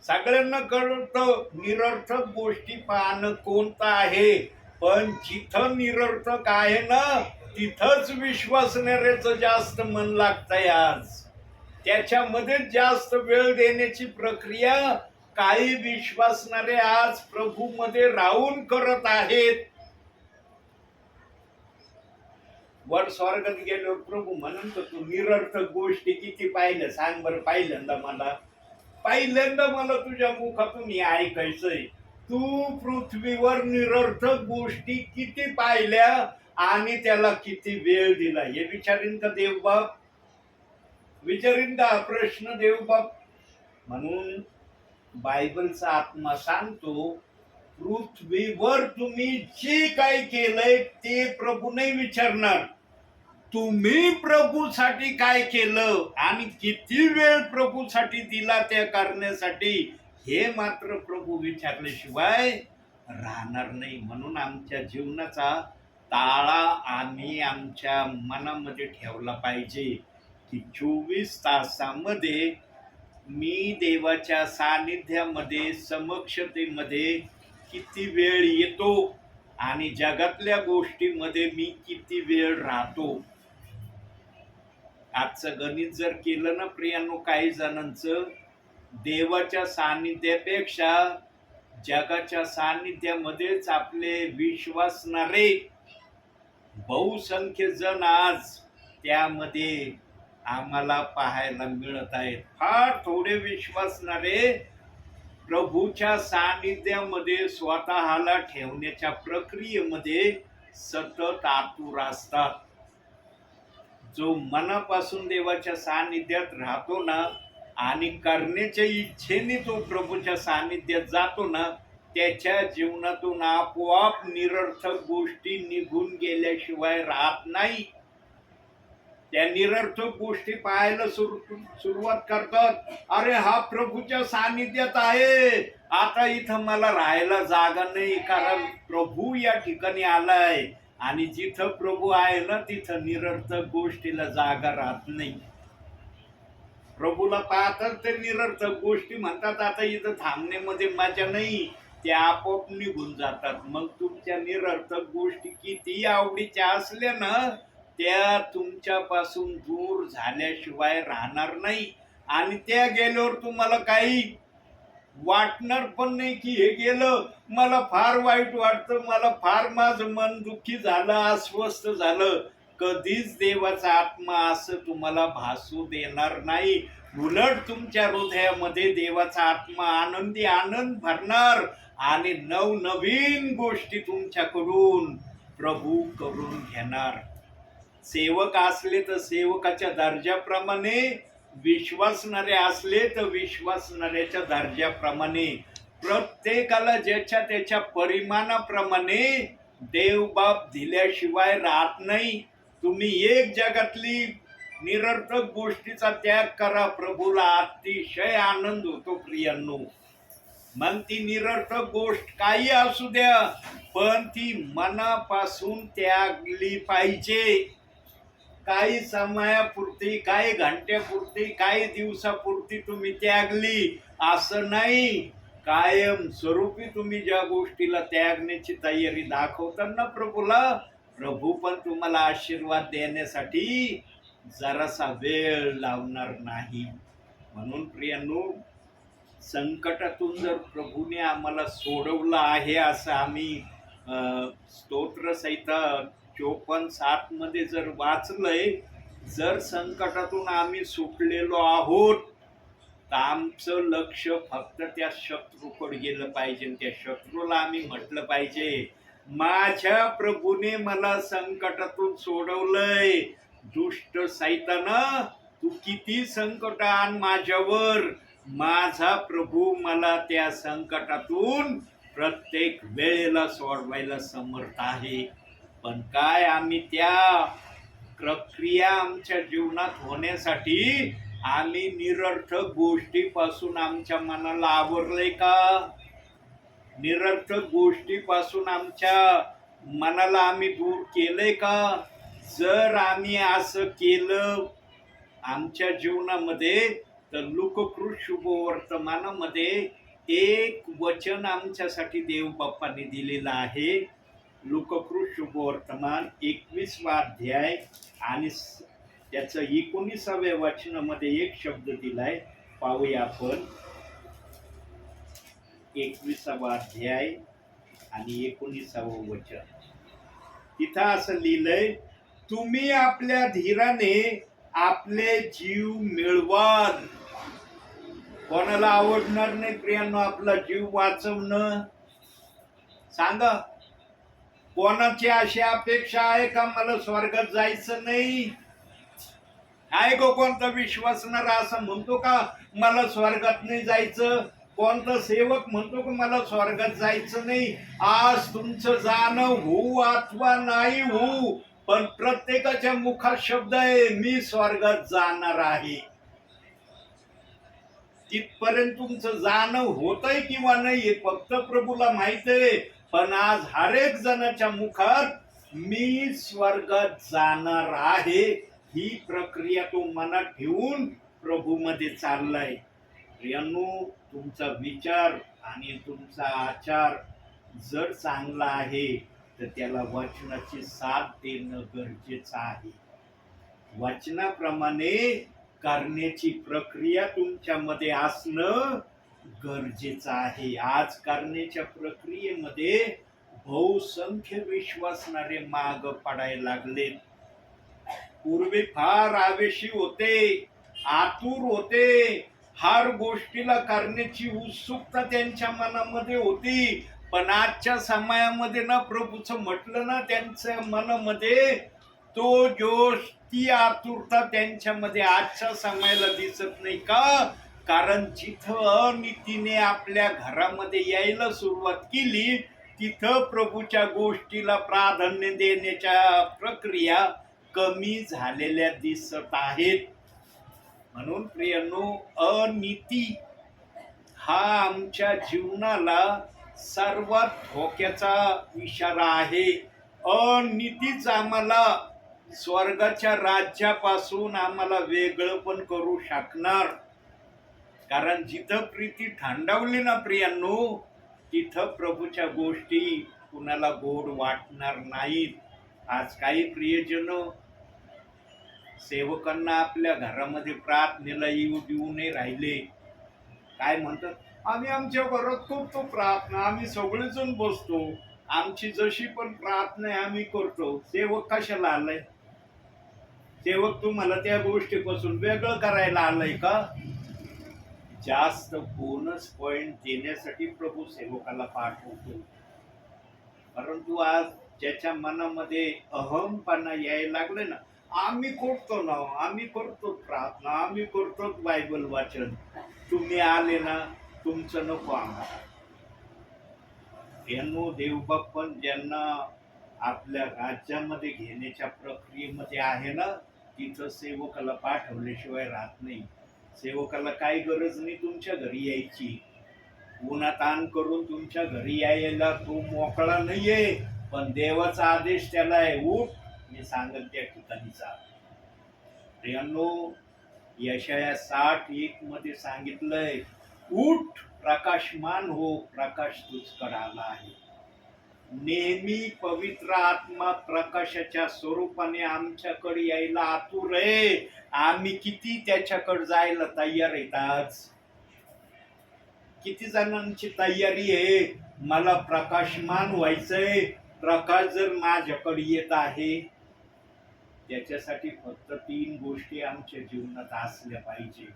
Speaker 1: सगळ्यांना कळतं निरर्थक गोष्टी पाहणं कोणतं आहे, पण जिथं निरर्थक आहे ना तिथंच विश्वासणाऱ्याचं जास्त मन लागतंय. आज त्याच्यामध्येच जास्त वेळ देण्याची प्रक्रिया काही विश्वासणारे आज प्रभूमध्ये राहून करत आहेत. वर स्वर्गात गेल्यावर प्रभू म्हणतो तू निरर्थक गोष्टी किती पाहिल्या सांग बरं. पहिल्यांदा मला तुझ्या मुखातून हे ऐकायचंय. तू पृथ्वीवर निरर्थक गोष्टी किती पाहिल्या आणि त्याला किती वेळ दिला, हे विचारीन का देवबाप? विचारीन का प्रश्न देवबाप? म्हणून बायबलचा आत्मा सांगतो, पृथ्वीवर तुम्ही जे काही केलंय ते प्रभू नाही विचारणार. तुम्ही प्रभूसाठी काय केलं आणि किती वेळ प्रभूसाठी दिला त्या करण्यासाठी, हे मात्र प्रभू विचारल्याशिवाय राहणार नाही. म्हणून आमच्या जीवनाचा ताळा आम्ही आमच्या मनामध्ये ठेवला पाहिजे की 24 तासामध्ये मी देवाच्या सानिध्यामध्ये, समक्षतेमध्ये किती वेळ येतो आणि जगातल्या गोष्टीमध्ये मी किती वेळ राहतो. आजचं गणित जर केलं ना प्रियांनो, काही जणांचं देवाच्या सानिध्यापेक्षा जगाच्या सानिध्यामध्येच आपले विश्वासणारे बहुसंख्य जण आज त्यामध्ये आम्हाला पाहायला मिळत आहेत. फार थोडे विश्वासणारे प्रभूच्या सानिध्यामध्ये स्वतःला ठेवण्याच्या प्रक्रियेमध्ये सतत आतुर असतात. जो मनापासून देवाच्या सानिध्यात राहतो ना आणि करण्याच्या इच्छेने तो प्रभूच्या सानिध्यात जातो ना, त्याच्या जीवनातून आपोआप निरर्थक गोष्टी निघून गेल्याशिवाय राहत नाही. त्या निरर्थक गोष्टी पाहायला सुरुवात करतात. अरे हा प्रभूच्या सानिध्यात आहे, आता इथं मला राहायला जागा नाही, कारण प्रभू या ठिकाणी आलाय. आणि जिथं प्रभू आहे ना तिथं निरर्थक गोष्टीला जागा राहत नाही. प्रभूला पाहतात ते निरर्थक गोष्टी म्हणतात आता इथं थांबण्यामध्ये मजा नाही, ते आपोआप निघून जातात. मग तुमच्या निरर्थक गोष्टी किती आवडीच्या असल्या ना, त्या तुमच्यापासून दूर झाल्याशिवाय राहणार नाही. आणि त्या गेल्यावर तुम्हाला काही वाटणार पण नाही की हे गेलं, मला फार वाईट वाटतं, मला फार माझं मन दुःखी झालं, अस्वस्थ झालं. कधीच देवाचा आत्मा असं तुम्हाला भासू देणार नाही. उलट तुमच्या हृदयामध्ये देवाचा आत्मा आनंदी आनंद भरणार आणि नवनवीन गोष्टी तुमच्याकडून प्रभू करून घेणार. सेवक असले तर सेवकाच्या दर्जाप्रमाणे, विश्वासणारे असले तर विश्वासणाऱ्याच्या दर्जाप्रमाणे, प्रत्येकाला ज्याच्या त्याच्या परिमाणाप्रमाणे देवबाप दिल्याशिवाय राहत नाही. तुम्ही एक जगातली निरर्थक गोष्टीचा त्याग करा, प्रभूला अतिशय आनंद होतो प्रियांनो. मग ती निरर्थक गोष्ट काही असू द्या, पण ती मनापासून त्यागली पाहिजे. काही समयापुरती, काही घंट्यापुरती, काही दिवसापुरती तुम्ही त्यागली असं नाही. कायम स्वरूपी तुम्ही ज्या गोष्टीला त्यागण्याची तयारी दाखवताना प्रभूला, प्रभू पण तुम्हाला आशीर्वाद देण्यासाठी जरासा वेळ लावणार नाही. म्हणून प्रियांनो, संकटातून जर प्रभूने आम्हाला सोडवलं आहे असं आम्ही स्तोत्रसहिता 54:7 मध्ये जर वाचलंय, जर संकटातून आम्ही सुटलेलो आहोत तर आमचं लक्ष फक्त त्या शत्रूकडे गेलं पाहिजे. त्या शत्रूला आम्ही म्हटलं पाहिजे, माझ्या प्रभूने मला संकटातून सोडवलंय. दुष्ट सैताना, तू किती संकट आण माझ्यावर, माझा प्रभू मला त्या संकटातून प्रत्येक वेळेला सोडवायला समर्थ आहे. पण काय आम्ही त्या प्रक्रिया आमच्या जीवनात होण्यासाठी आम्ही निरर्थक गोष्टीपासून आमच्या मनाला आवरलंय का? निरर्थक गोष्टीपासून आमच्या मनाला आम्ही दूर केलंय का? जर आम्ही असं केलं आमच्या जीवनामध्ये, तर लूककृत शुभवर्तमानामध्ये एक वचन आमच्यासाठी देव बाप्पाने दिलेलं आहे. लूककृत शुभवर्तमान 21वा अध्याय आणि त्याचं 19व्या वचनामध्ये एक शब्द दिलाय, पाहूया आपण. 21वा अध्याय आणि 19वं वचन. तिथं असं लिहिलंय, तुम्ही आपल्या धीराने आपले जीव मिळवाल. कोणाला आवडणार नाही प्रियांनो आपला जीव वाचवणं? सांगा, कोणाची अशी अपेक्षा आहे का मला स्वर्गात जायचं नाही? आहे का कोणता विश्वासणारा असं म्हणतो का मला स्वर्गात नाही जायचं? कोणता सेवक म्हणतो का मला स्वर्गात जायचं नाही? आज तुमचं जाणं होऊ अथवा नाही होऊ, पण प्रत्येकाच्या मुखात शब्द आहे, मी स्वर्गात जाणार आहे. तिथपर्यंत तुमचं जाणं होतंय किंवा नाही फक्त प्रभूला माहित आहे. पण आज हर एक जणाच्या मुखात मी स्वर्गात जाणार आहे ही प्रक्रिया तो मनात ठेवून प्रभू मध्ये चाललाय. प्रियांनो, तुमचा विचार आणि तुमचा आचार जर चांगला आहे तर त्याला वचनाची साथ देणं गरजेचं आहे. वचनाप्रमाणे करण्याची प्रक्रिया तुमच्यामध्ये असणं गरजेचं आहे. आज करण्याच्या प्रक्रियेमध्ये बहुसंख्य विश्वासणारे माग पडायला लागले. पूर्वी फार आवेशी होते, आतुर होते, हर गोष्टीला करण्याची उत्सुकता त्यांच्या मनामध्ये होती. पण आजच्या समयामध्ये ना प्रभूचं म्हटलं ना, त्यांच्या मनामध्ये तो जोश, ती आतुरता त्यांच्यामध्ये आजच्या समयाला दिसत नाही का? कारण जिथं अनितीने आपल्या घरामध्ये यायला सुरुवात केली तिथं प्रभूच्या गोष्टीला प्राधान्य देण्याच्या प्रक्रिया कमी झालेल्या दिसत आहेत. म्हणून प्रियांनो, अनिती हा आमच्या जीवनाला सर्वात धोक्याचा इशारा आहे. अनितीच आम्हाला स्वर्गाच्या राज्यापासून आम्हाला वेगळं पण करू शकणार. कारण जिथं प्रीती थंडावली ना प्रियांनो, तिथं प्रभूच्या गोष्टी कुणाला गोड वाटणार नाहीत. आज काही प्रियजन सेवकांना आपल्या घरामध्ये प्रार्थनेला येऊ नाही राहिले. काय म्हणतात, आम्ही आमच्या घरात करतो प्रार्थना, आम्ही सगळेजण बसतो, आमची जशी पण प्रार्थना आम्ही करतो. सेवक कशाला आलाय? सेवक तुम्हाला त्या गोष्टीपासून वेगळं करायला आलंय का? जास्त बोनस पॉइंट देण्यासाठी प्रभू सेवकाला पाठवतो. परंतु आज ज्याच्या मनामध्ये अहमपणा यायला लागले ना, आम्ही करतो ना, आम्ही करतो प्रार्थना, आम्ही करतो बायबल वाचन, तुम्ही आले ना, तुमचं नको आम्हाला. यांनो देवबाप्पन ज्यांना आपल्या राज्यामध्ये घेण्याच्या प्रक्रियेमध्ये आहे ना, तिथं सेवकाला पाठवल्याशिवाय राहत नाही. सेवकाला काही गरज नाही तुमच्या घरी यायची, उन्हाताण करून तुमच्या घरी यायला तो मोकळा नाहीये, पण देवाचा आदेश त्याला आहे, उठ मी सांगेन त्या ठिकाणी जा. प्रियांनो, यशाया 60:1 मध्ये सांगितलंय, उठ प्रकाशमान हो, प्रकाश तुझकडे आला आहे. नेहमी पवित्र आत्मा प्रकाशाच्या स्वरूपाने आमच्याकडे यायला आतुर आहे. आम्ही किती त्याच्याकडे जायला तयार आहेत आज? किती जणांची तयारी आहे, मला प्रकाशमान व्हायचंय, प्रकाश जर माझ्याकडे येत आहे. त्याच्यासाठी फक्त 3 गोष्टी आमच्या जीवनात असल्या पाहिजे.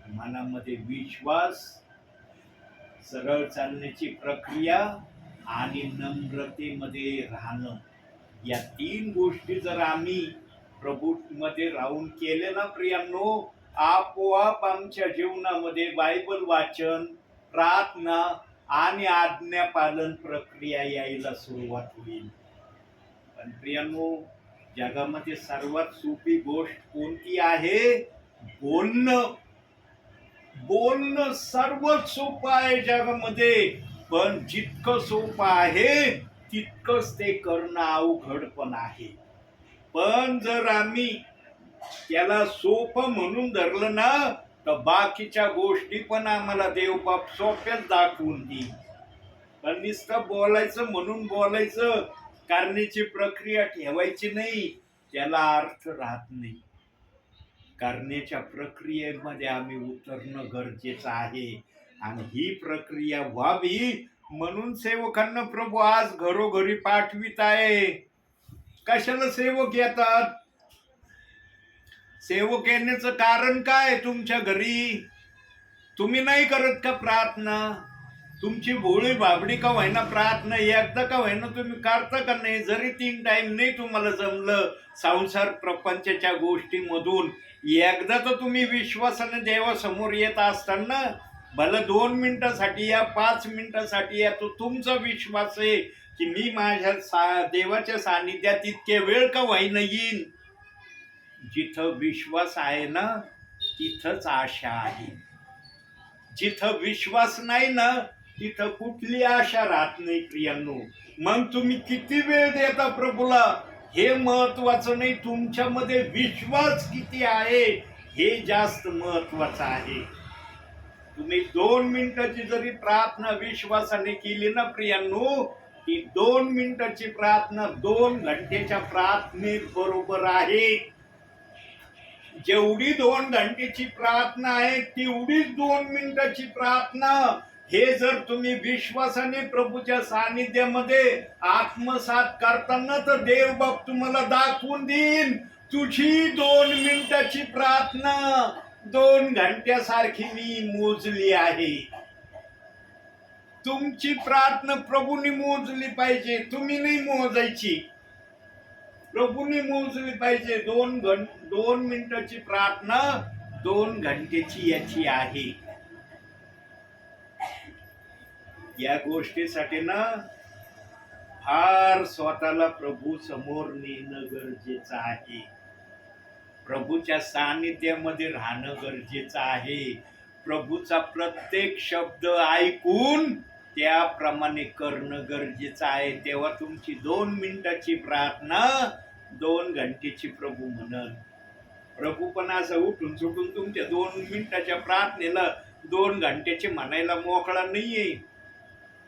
Speaker 1: मनामध्ये विश्वास, सरळ चालण्याची प्रक्रिया आणि नम्रतेमध्ये राहणं. या 3 गोष्टी जर आम्ही प्रभूमध्ये राहून केले ना प्रियांनो, आपोआप आमच्या जीवनामध्ये बायबल वाचन, प्रार्थना आणि आज्ञापालन प्रक्रिया यायला सुरुवात होईल. पण प्रियांनो, जगामध्ये सर्वात सोपी गोष्ट कोणती आहे? बोलणं. बोलणं सर्वात सोपं आहे जगामध्ये, पण जितकं सोपं आहे तितकंच ते करणं अवघड पण आहे. पण जर आम्ही त्याला सोपं म्हणून धरलं ना, तर बाकीच्या गोष्टी पण आम्हाला देवबाप सोप्याच दाखवून देईल. पण नुसतं बोलायचं म्हणून बोलायचं, करण्याची प्रक्रिया ठेवायची नाही, त्याला अर्थ राहत नाही. करण्याच्या प्रक्रियेमध्ये आम्ही उतरणं गरजेचं आहे. आणि ही प्रक्रिया व्हावी म्हणून सेवकांना प्रभू आज घरोघरी पाठवित आहे. कशाला सेवक येतात? सेवक येण्याचं कारण काय? तुमच्या घरी तुम्ही नाही करत का प्रार्थना? तुमची भोळी बाबडी का व्हायना प्रार्थना एकदा का व्हायना तुम्ही करता का नाही? जरी 3 टाइम नाही तुम्हाला जमलं संसार प्रपंचाच्या गोष्टीमधून, एकदा तर तुम्ही विश्वासाने देवासमोर येत असताना, भलं 2 मिनिटासाठी या, 5 मिनिटासाठी या, तो तुमचा विश्वास आहे की मी माझ्या देवाच्या सानिध्यात इतके वेळ का व्हायना येईन. जिथं विश्वास आहे ना, तिथंच आशा आहे. जिथं विश्वास नाही ना, तिथं कुठली आशा राहत नाही प्रियांनो. मग तुम्ही किती वेळ देता प्रभूला हे महत्वाचं नाही, तुमच्यामध्ये विश्वास किती आहे हे जास्त महत्वाचं आहे. तुम्ही 2 मिनिटाची जरी प्रार्थना विश्वासाने केली ना प्रियांनो, ती 2 मिनिटाची प्रार्थना 2 घंटेच्या प्रार्थनेत बरोबर आहे. जेवढी 2 घंटेची प्रार्थना आहे तेवढीच 2 मिनिटाची प्रार्थना. हे जर तुम्ही विश्वासाने प्रभूच्या सानिध्यामध्ये आत्मसात करताना, तर देवबाप तुम्हाला दाखवून देईन तुझी 2 मिनिटाची प्रार्थना 2 घंट्यासारखी मी मोजली आहे. तुमची प्रार्थना प्रभूने मोजली पाहिजे, तुम्ही नाही मोजायची. प्रभूने मोजली पाहिजे. 2 मिनिटाची प्रार्थना 2 घंटेची याची आहे. या गोष्टीसाठी ना फार स्वतःला प्रभू समोर नेणं गरजेचं आहे. प्रभूच्या सानिध्यामध्ये राहणं गरजेचं आहे. प्रभूचा प्रत्येक शब्द ऐकून त्याप्रमाणे करणं गरजेचं आहे. तेव्हा तुमची 2 मिनिटाची प्रार्थना 2 घंटेची प्रभू म्हणन. प्रभू पण असं उठून सुटून तुमच्या 2 मिनिटाच्या प्रार्थनेला 2 घंटेचे म्हणायला मोकळा नाहीये.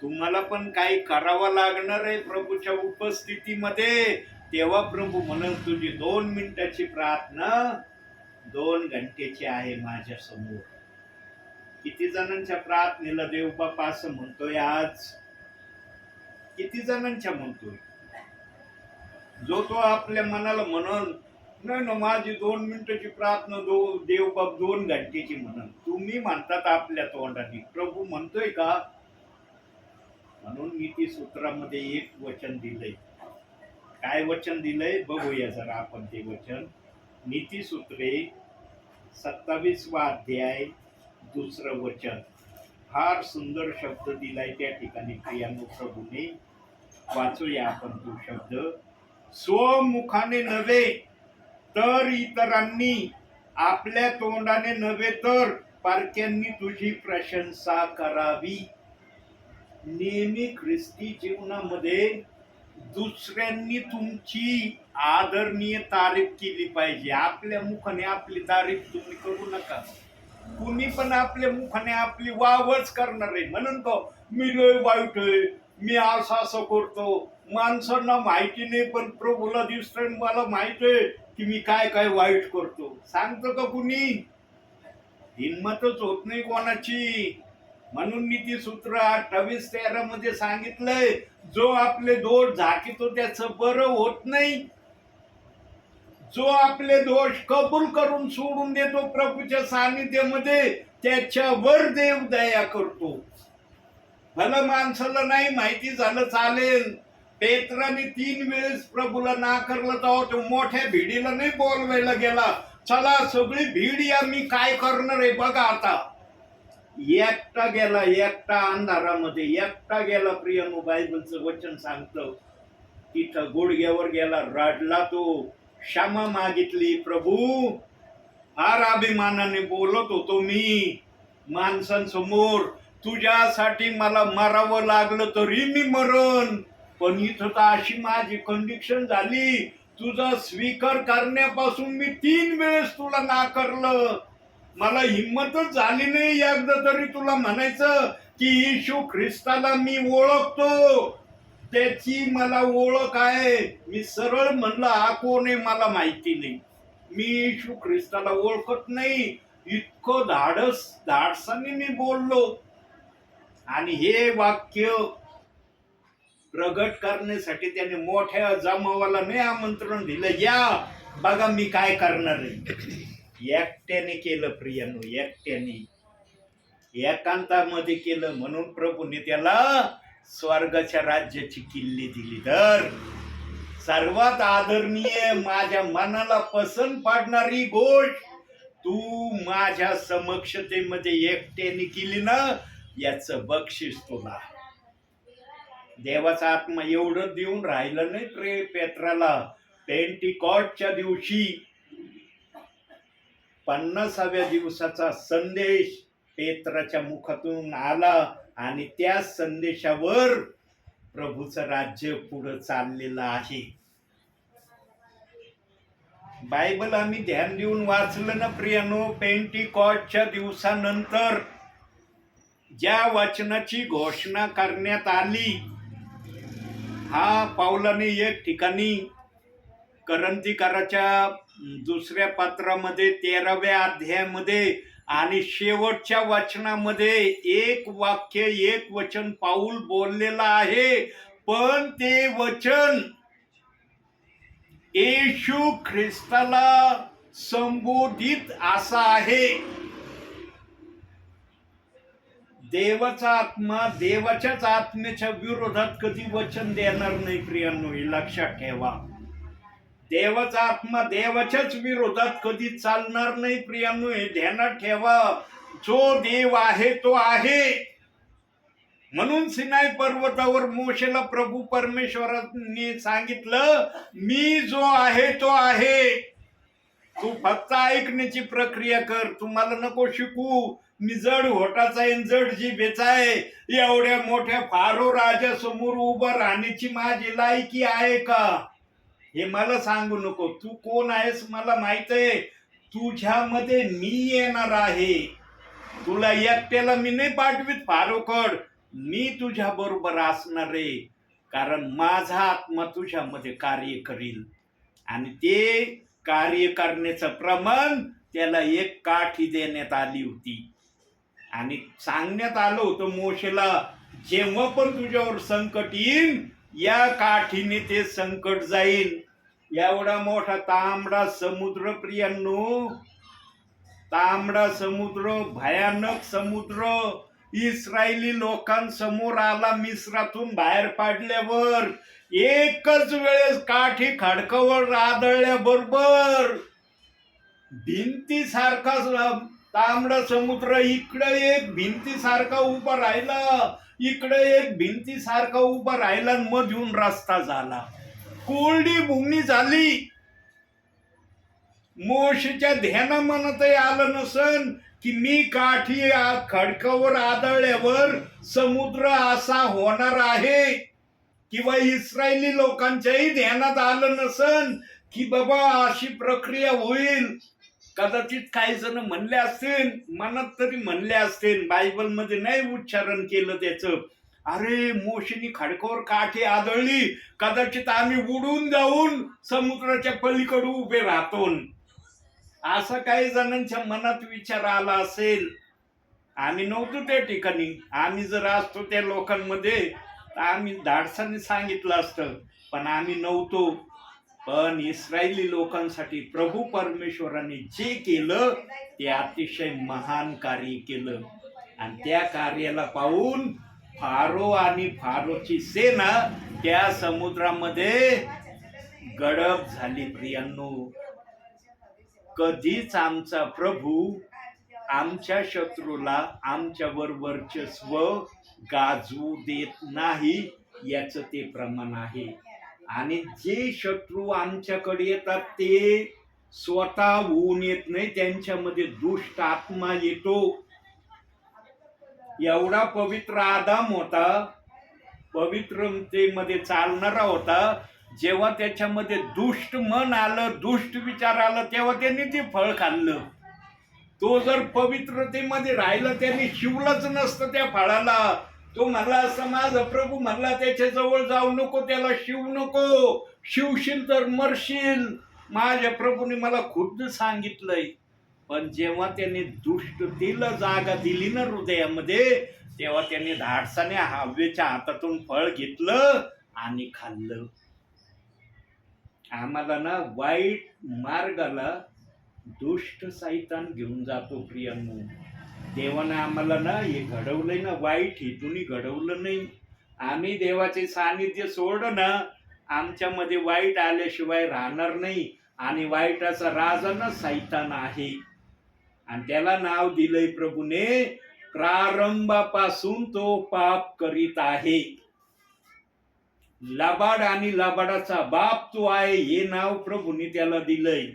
Speaker 1: तुम्हाला पण काही करावं लागणार आहे प्रभूच्या उपस्थितीमध्ये. तेव्हा प्रभू म्हणून तुझी 2 मिनिटाची प्रार्थना 2 घंटेची आहे माझ्या समोर. किती जणांच्या प्रार्थनेला देवबाप असं म्हणतोय आज? किती जणांच्या म्हणतोय? जो तो आपल्या मनाला म्हणून नाही ना, माझी 2 मिनिटाची प्रार्थना देवबाप 2 घंटेची म्हणून तुम्ही म्हणतात आपल्या तोंडाने, प्रभू म्हणतोय का? म्हणून नीती सूत्रामध्ये एक वचन दिलंय. काय वचन दिलंय बघूया जरा आपण ते वचन. नीतीसूत्रे 27वा अध्याय 2रं वचन. फार सुंदर शब्द दिलाय त्या ठिकाणी प्रियानो प्रभूने. वाचूया आपण तो शब्द. स्वमुखाने नव्हे तर इतरांनी, आपल्या तोंडाने नव्हे तर पारक्यांनी तुझी प्रशंसा करावी. नेहमी ख्रिस्ती जीवनामध्ये दुसऱ्यांनी तुमची आदरणीय तारीफ केली पाहिजे. आपल्या मुखाने आपली तारीफ तुम्ही करू नका. कुणी पण आपल्या मुखाने आपली वावच करणार आहे. म्हणून तो मी लय वाईट आहे, मी असं असं करतो. माणसांना माहिती नाही पण प्रभूला दिसतंय, मला माहित आहे की मी काय काय वाईट करतो. सांगतो का कुणी? हिंमतच होत नाही कोणाची. म्हणून नीतीसूत्र 28:13 मध्ये सांगितलंय, जो आपले दोष झाकीतो त्याचं बरं होत नाही. जो आपले दोष कबूल करून सोडून देतो प्रभूच्या सानिध्यामध्ये, त्याच्यावर देव दया करतो. भलं माणसाला नाही माहिती झालं चालेल. पेत्राने 3 वेळेस प्रभूला नाकारलं, तेव्हा तो मोठ्या भिडीला नाही बोलवायला गेला. चला सगळी भीड या, मी काय करणार आहे बघा आता. एकटा गेला, एकटा अंधारामध्ये एकटा गेला. प्रियनो बायबलचं वचन सांगतं, तिथं गुडघ्यावर गेला, रडला तो, क्षमा मागितली. प्रभू, फार अभिमानाने बोलत होतो मी माणसांसमोर, तुझ्यासाठी मला मरावं लागलं तरी मी मरण, पण इथं तर अशी माझी कंडिशन झाली, तुझा स्वीकार करण्यापासून मी 3 वेळेस तुला नाकारलं. मला हिंमतच झाली नाही एकदा तरी तुला म्हणायचं की येशू ख्रिस्ताला मी ओळखतो, त्याची मला ओळख आहे. मी सरळ म्हणलं हा कोण आहे मला माहिती नाही, मी येशू ख्रिस्ताला ओळखत नाही. इतकं धाडसाने मी बोललो. आणि हे वाक्य प्रगट करण्यासाठी त्याने मोठ्या जमावाला नाही आमंत्रण दिलं, या बघा मी काय करणार आहे. एकट्याने केलं प्रियानो, एकट्याने एकांतामध्ये केलं. म्हणून प्रभूने त्याला स्वर्गाच्या राज्याची किल्ली दिली. तर सर्वात आदरणीय, माझ्या मनाला पसंत पडणारी गोष्ट तू माझ्या समक्षतेमध्ये एकट्याने केली ना, याचं बक्षीस तुला. देवाचा आत्मा एवढं देऊन राहिलं नाही पेत्राला. पेंटिकॉस्टच्या दिवशी 50व्या दिवसाचा संदेश पेत्राच्या मुखातून आला आणि त्या संदेशावर प्रभूचं राज्य पुढे चाललेलं आहे. बायबल आम्ही ध्यान देऊन वाचलं ना प्रियानो. पेंटिकॉस्टच्या दिवसानंतर ज्या वचनाची घोषणा करण्यात आली, हा पाऊलाने एक ठिकाणी करंथीकराच्या 2ऱ्या पत्रामध्ये 13व्या अध्यायामध्ये आणि शेवटच्या वचनामध्ये एक वाक्य, एक वचन पाऊल बोललेलं आहे. पण ते वचन येशू ख्रिस्ताला संबोधित असं आहे. देवाचा आत्मा देवाच्याच आत्म्याच्या विरोधात कधी वचन देणार नाही प्रियांनो, हे लक्षात ठेवा. देवाचा आत्मा देवाच्याच विरोधात कधी चालणार नाही प्रियांनो, हे ध्यानात ठेवा. जो देव आहे तो आहे. म्हणून सिनाई पर्वतावर मोशेला प्रभू परमेश्वराने सांगितलं, मी जो आहे तो आहे, तू फक्त ऐकण्याची प्रक्रिया कर, तुम्हाला नको शिकू. मी जड होटाचा आहे, जड जिभेचा आहे. एवढ्या मोठ्या फारो राजासमोर उभं राहण्याची माझी लायकी आहे का, हे मला सांगू नको. तू कोण आहेस मला माहित आहे. तुझ्यामध्ये मी येणार आहे. तुला एकट्याला मी नाही पाठवीत फारोकड, मी तुझ्या बरोबर असणार आहे. कारण माझा आत्मा तुझ्यामध्ये कार्य करील. आणि ते कार्य करण्याचं प्रमाण त्याला एक काठी देण्यात आली होती. आणि सांगण्यात आलं होतं मोशेला, जेव्हा पण तुझ्यावर संकट येईल, या काठीने ते संकट जाईल. एवढा मोठा तांबडा समुद्र प्रियांनो, तांबडा समुद्र, भयानक समुद्र इस्रायली लोकांसमोर आला. मिस्रातून बाहेर पाडल्यावर एकच वेळेस काठी खडकावर आदळल्याबरोबर भिंतीसारखा तांबडा समुद्र इकडे एक भिंतीसारखा उभा राहिला, इकडे एक भिंतीसारखा उभा राहिला, मधून रस्ता झाला. कोरडी भूमी झाली. मोशेच्या ध्यानामनातही आलं नसन की मी काठी खडकावर आदळल्यावर समुद्र असा होणार आहे, किंवा इस्रायली लोकांच्याही ध्यानात आलं नसन की बाबा अशी प्रक्रिया होईल. कदाचित काही जण म्हणले असतील, मनात तरी म्हणले असतील, बायबल मध्ये नाही उच्चारण केलं त्याचं, अरे मोशेनी खडकावर काठी आदळली, कदाचित आम्ही उडून जाऊन समुद्राच्या पलीकडे उभे राहतो. असा काही जणांच्या मनात विचार आला असेल. आम्ही नव्हतो त्या ठिकाणी. आम्ही जर असतो त्या लोकांमध्ये तर आम्ही धाडसाने सांगितलं असतं, पण आम्ही नव्हतो. पण इस्रायली लोकांसाठी प्रभू परमेश्वराने जे केलं ते अतिशय महान कार्य केलं. आणि त्या कार्याला पाहून फारो आणि फारोची सेना त्या समुद्रामध्ये गडप झाली. प्रियांनो, कधीच आमचा प्रभू आमच्या शत्रूला आमच्यावर वर्चस्व गाजवू देत नाही, याचं ते प्रमाण आहे. आणि जे शत्रू आमच्याकडे येतात ते स्वतः होऊन येत नाही, त्यांच्यामध्ये दुष्ट आत्मा येतो. एवढा पवित्र आदाम होता, पवित्रतेमध्ये चालणारा होता, जेव्हा त्याच्यामध्ये दुष्ट मन आलं, दुष्ट विचार आलं, तेव्हा त्यांनी ते फळ खाल्लं. तो जर पवित्रतेमध्ये राहिला, त्यांनी शिवलंच नसतं त्या फळाला. तो म्हणला असं, माझा प्रभू म्हणला त्याच्या जवळ जाऊ नको, त्याला शिव नको, शिवशील तर मरशील. माझ्या प्रभूने मला खुद्द सांगितलंय. पण जेव्हा त्यांनी दुष्टतेला जागा दिली ना हृदयामध्ये, तेव्हा त्यांनी धाडसाने हवेच्या हातातून फळ घेतलं आणि खाल्लं. आम्हाला ना वाईट मार्गाला दुष्ट सैतान घेऊन जातो. प्रियांनो, देवाने आम्हाला ना हे घडवलंय ना, वाईट हेतून घडवलं नाही. आम्ही देवाचे सानिध्य सोडलं ना, आमच्यामध्ये वाईट आल्याशिवाय राहणार नाही. आणि वाईटाचा राजा ना सैतान आहे. आणि त्याला नाव दिलंय प्रभूने, प्रारंभापासून तो पाप करीत आहे. लबाड आणि लबाडाचा बाप तो आहे, हे नाव प्रभूने त्याला दिलंय.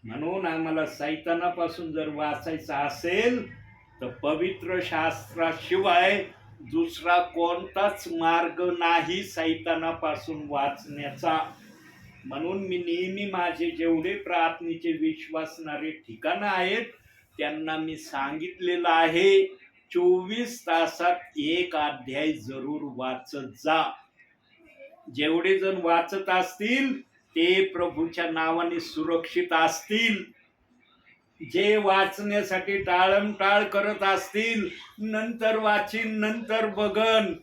Speaker 1: म्हणून आम्हाला सैतानापासून जर वाचायचं असेल तर पवित्र शास्त्राशिवाय दुसरा कोणताच मार्ग नाही सैतानापासून वाचण्याचा. म्हणून मी नेहमी माझे जेवढे प्रार्थनेचे विश्वासणारे ठिकाणं आहेत त्यांना मी सांगितलेलं आहे, 24 तासात एक अध्याय जरूर वाचत जा. जेवढे जण वाचत असतील ते प्रभूच्या नावाने सुरक्षित असतील. जे वाचण्यासाठी टाळमटाळ करत असतील, नंतर वाचीन, नंतर बघन,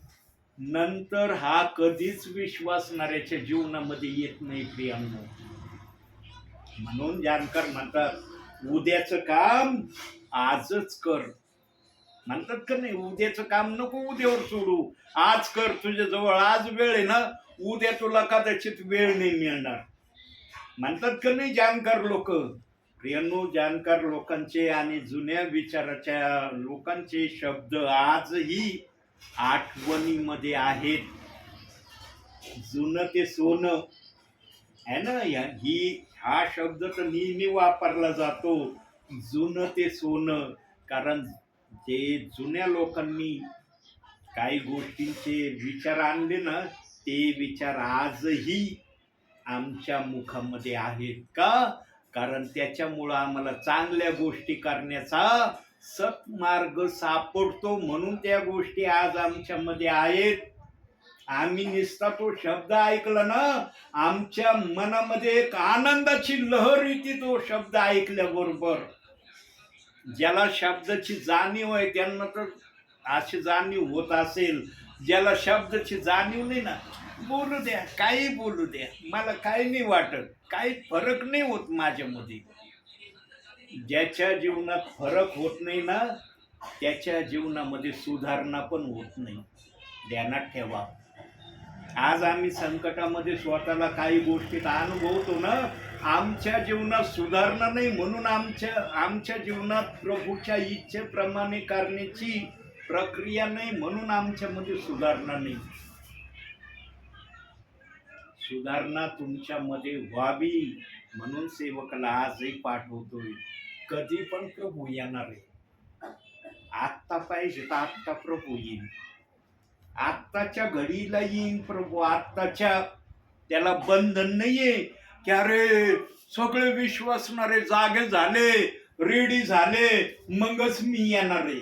Speaker 1: नंतर हा कधीच विश्वासणाऱ्याच्या जीवनामध्ये येत नाही. प्रियांनो, म्हणून जाणकार म्हणतात, उद्याचं काम आजच कर. म्हणतात का नाही, उद्याचं काम नको उद्यावर सोडू, आज कर. तुझ्या जवळ आज वेळ आहे ना, उद्या तुला कदाचित वेळ नाही मिळणार. म्हणतात का नाही जाणकार लोक. प्रियांनो, जाणकार लोकांचे आणि जुन्या विचाराच्या लोकांचे शब्द आजही आठवणीमध्ये आहेत. जुनं ते सोनं आहे ना, हा शब्द तर नेहमी वापरला जातो, जुनं ते सोनं. कारण जे जुन्या लोकांनी काही गोष्टींचे विचार आणले ना, ते विचार आजही आमच्या मुखामध्ये आहेत. का? कारण त्याच्यामुळं आम्हाला चांगल्या गोष्टी करण्याचा सत्मार्ग सापडतो, म्हणून त्या गोष्टी आज आमच्यामध्ये आहेत. आम्ही नुसता तो शब्द ऐकला ना, आमच्या मनामध्ये एक आनंदाची लहर येते तो शब्द ऐकल्याबरोबर. ज्याला शब्दाची जाणीव आहे त्यांना तर अशी जाणीव होत असेल. ज्याला शब्दाची जाणीव नाही ना, बोलू द्या, काही बोलू द्या, मला काही नाही वाटत, काही फरक नाही होत माझ्यामध्ये. ज्याच्या जीवनात फरक होत नाही ना, त्याच्या जीवनामध्ये सुधारणा पण होत नाही. ध्यानात ठेवा. आज आम्ही संकटामध्ये स्वतःला काही गोष्टीत अनुभवतो ना, आमच्या जीवनात सुधारणा नाही म्हणून आमच्या जीवनात प्रभूच्या इच्छेप्रमाणे करण्याची प्रक्रिया नाही म्हणून आमच्यामध्ये सुधारणा नाही. सुधारणा तुमच्यामध्ये व्हावी म्हणून सेवकाला आजही पाठवतोय. कधी पण प्रभू येणार आहे. आत्ता पाहिजे तर आत्ता प्रभू येईल. आत्ताच्या घडीला येईन प्रभू. आत्ताच्या त्याला बंधन नाहीये की अरे सगळे विश्वासणारे जागे झाले, रेडी झाले, मगच मी येणार आहे.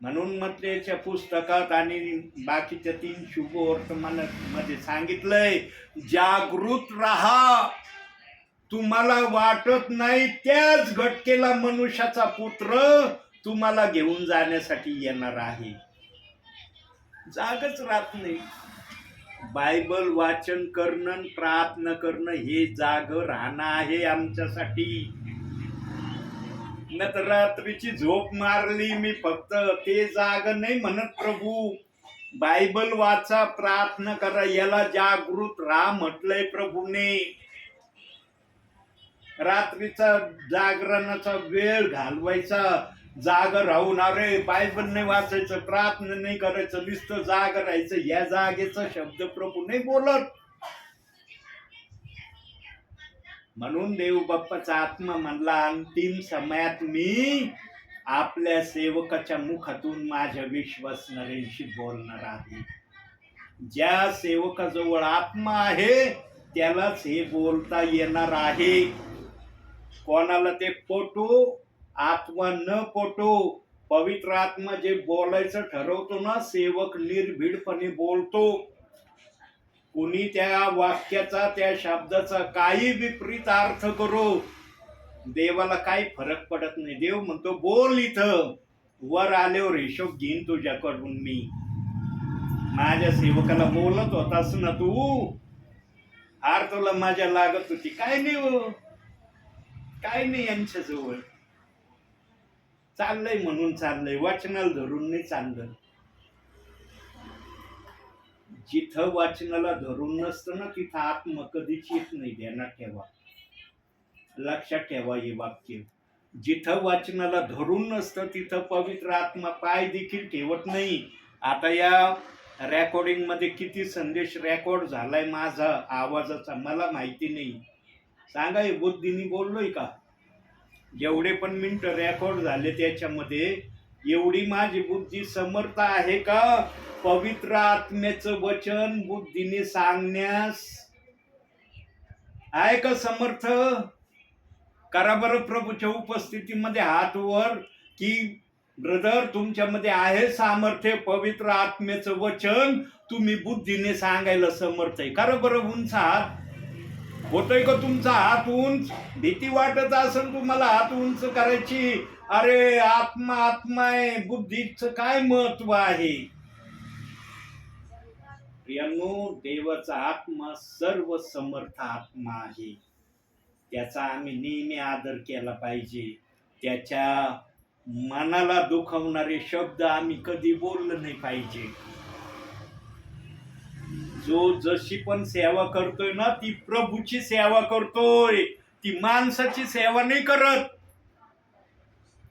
Speaker 1: म्हणून म्हटल्याच्या पुस्तकात आणि बाकीच्या 3 शुभवर्तमानामध्ये सांगितलंय, जागृत राहा. तुम्हाला वाटत नाही त्याच घटकेला मनुष्याचा पुत्र तुम्हाला घेऊन जाण्यासाठी येणार आहे. जागच राहत नाही. बायबल वाचन करणं, प्रार्थना करणं हे जाग राहणं आहे आमच्यासाठी. न तर रात्रीची झोप मारली मी फक्त, ते जाग नाही म्हणत प्रभू. बायबल वाचा, प्रार्थना करा, याला जागृत राहा म्हटलंय प्रभूने. रात्रीचा जागरणाचा वेळ घालवायचा, जाग राहून अरे बायबल नाही वाचायचं, प्रार्थना नाही करायचं, नुसतं जाग राहायचं, या जागेचा शब्द प्रभू नाही बोलत. म्हणून देव बाप्पाचा आत्मा म्हणला, अंतिम समयात मी आपल्या सेवकाच्या मुखातून माझ्या विश्वासणाऱ्यांशी बोलणार आहे. ज्या सेवकाजवळ आत्मा आहे त्यालाच हे बोलता येणार आहे. कोणाला ते पटो अथवा न पटो, पवित्र आत्मा जे बोलायचं ठरवतो ना, सेवक निर्भीडपणे बोलतो. कोणी त्या वाक्याचा, त्या शब्दाचा काही विपरीत अर्थ करो, देवाला काही फरक पडत नाही. देव म्हणतो बोल, इथं वर आल्यावर हिशोब घेईन तुझ्याकडून मी. माझ्या सेवकाला बोलत होतास ना तू, आर तुला माझ्या लागत होती. काय नाही हो, काय नाही. यांच्याजवळ चाललंय म्हणून चाललंय, वाचनाला धरून नाही चाललं. जिथं वाचनाला धरून नसतं ना, तिथं आत्मा कधीच येत नाही. ध्यानात ठेवा, लक्षात ठेवा हे वाक्य. जिथं वाचनाला धरून नसतं तिथं पवित्र आत्मा पाय देखील ठेवत नाही. आता या रेकॉर्डिंग मध्ये किती संदेश रेकॉर्ड झालाय माझा आवाजाचा मला माहिती नाही. सांगा, हे बुद्धीने बोललोय का? जेवढे पण मिनिट रेकॉर्ड झाले त्याच्यामध्ये एवढी माझी बुद्धी समर्थ आहे का पवित्र आत्म्याचं वचन बुद्धीने सांगण्यास? आहे का समर्थ? करा बरं प्रभूच्या उपस्थितीमध्ये हात वर की ब्रदर तुमच्यामध्ये आहे सामर्थ्य, पवित्र आत्म्याचं वचन तुम्ही बुद्धीने सांगायला समर्थ आहे. करा बरं उंच हात. होतोय का तुमचा हात उंच? भीती वाटत असेल तुम्हाला हात उंच करायची. अरे आत्मा आत्मा आहे, बुद्धीचं काय महत्व आहे? प्रियांनो, देवाचा आत्मा सर्व समर्थ आत्मा आहे. त्याचा आम्ही नेहमी आदर केला पाहिजे. त्याच्या मनाला दुखवणारे शब्द आम्ही कधी बोललं नाही पाहिजे. जो जशी पण सेवा करतोय ना, ती प्रभूची सेवा करतोय, ती माणसाची सेवा नाही करत.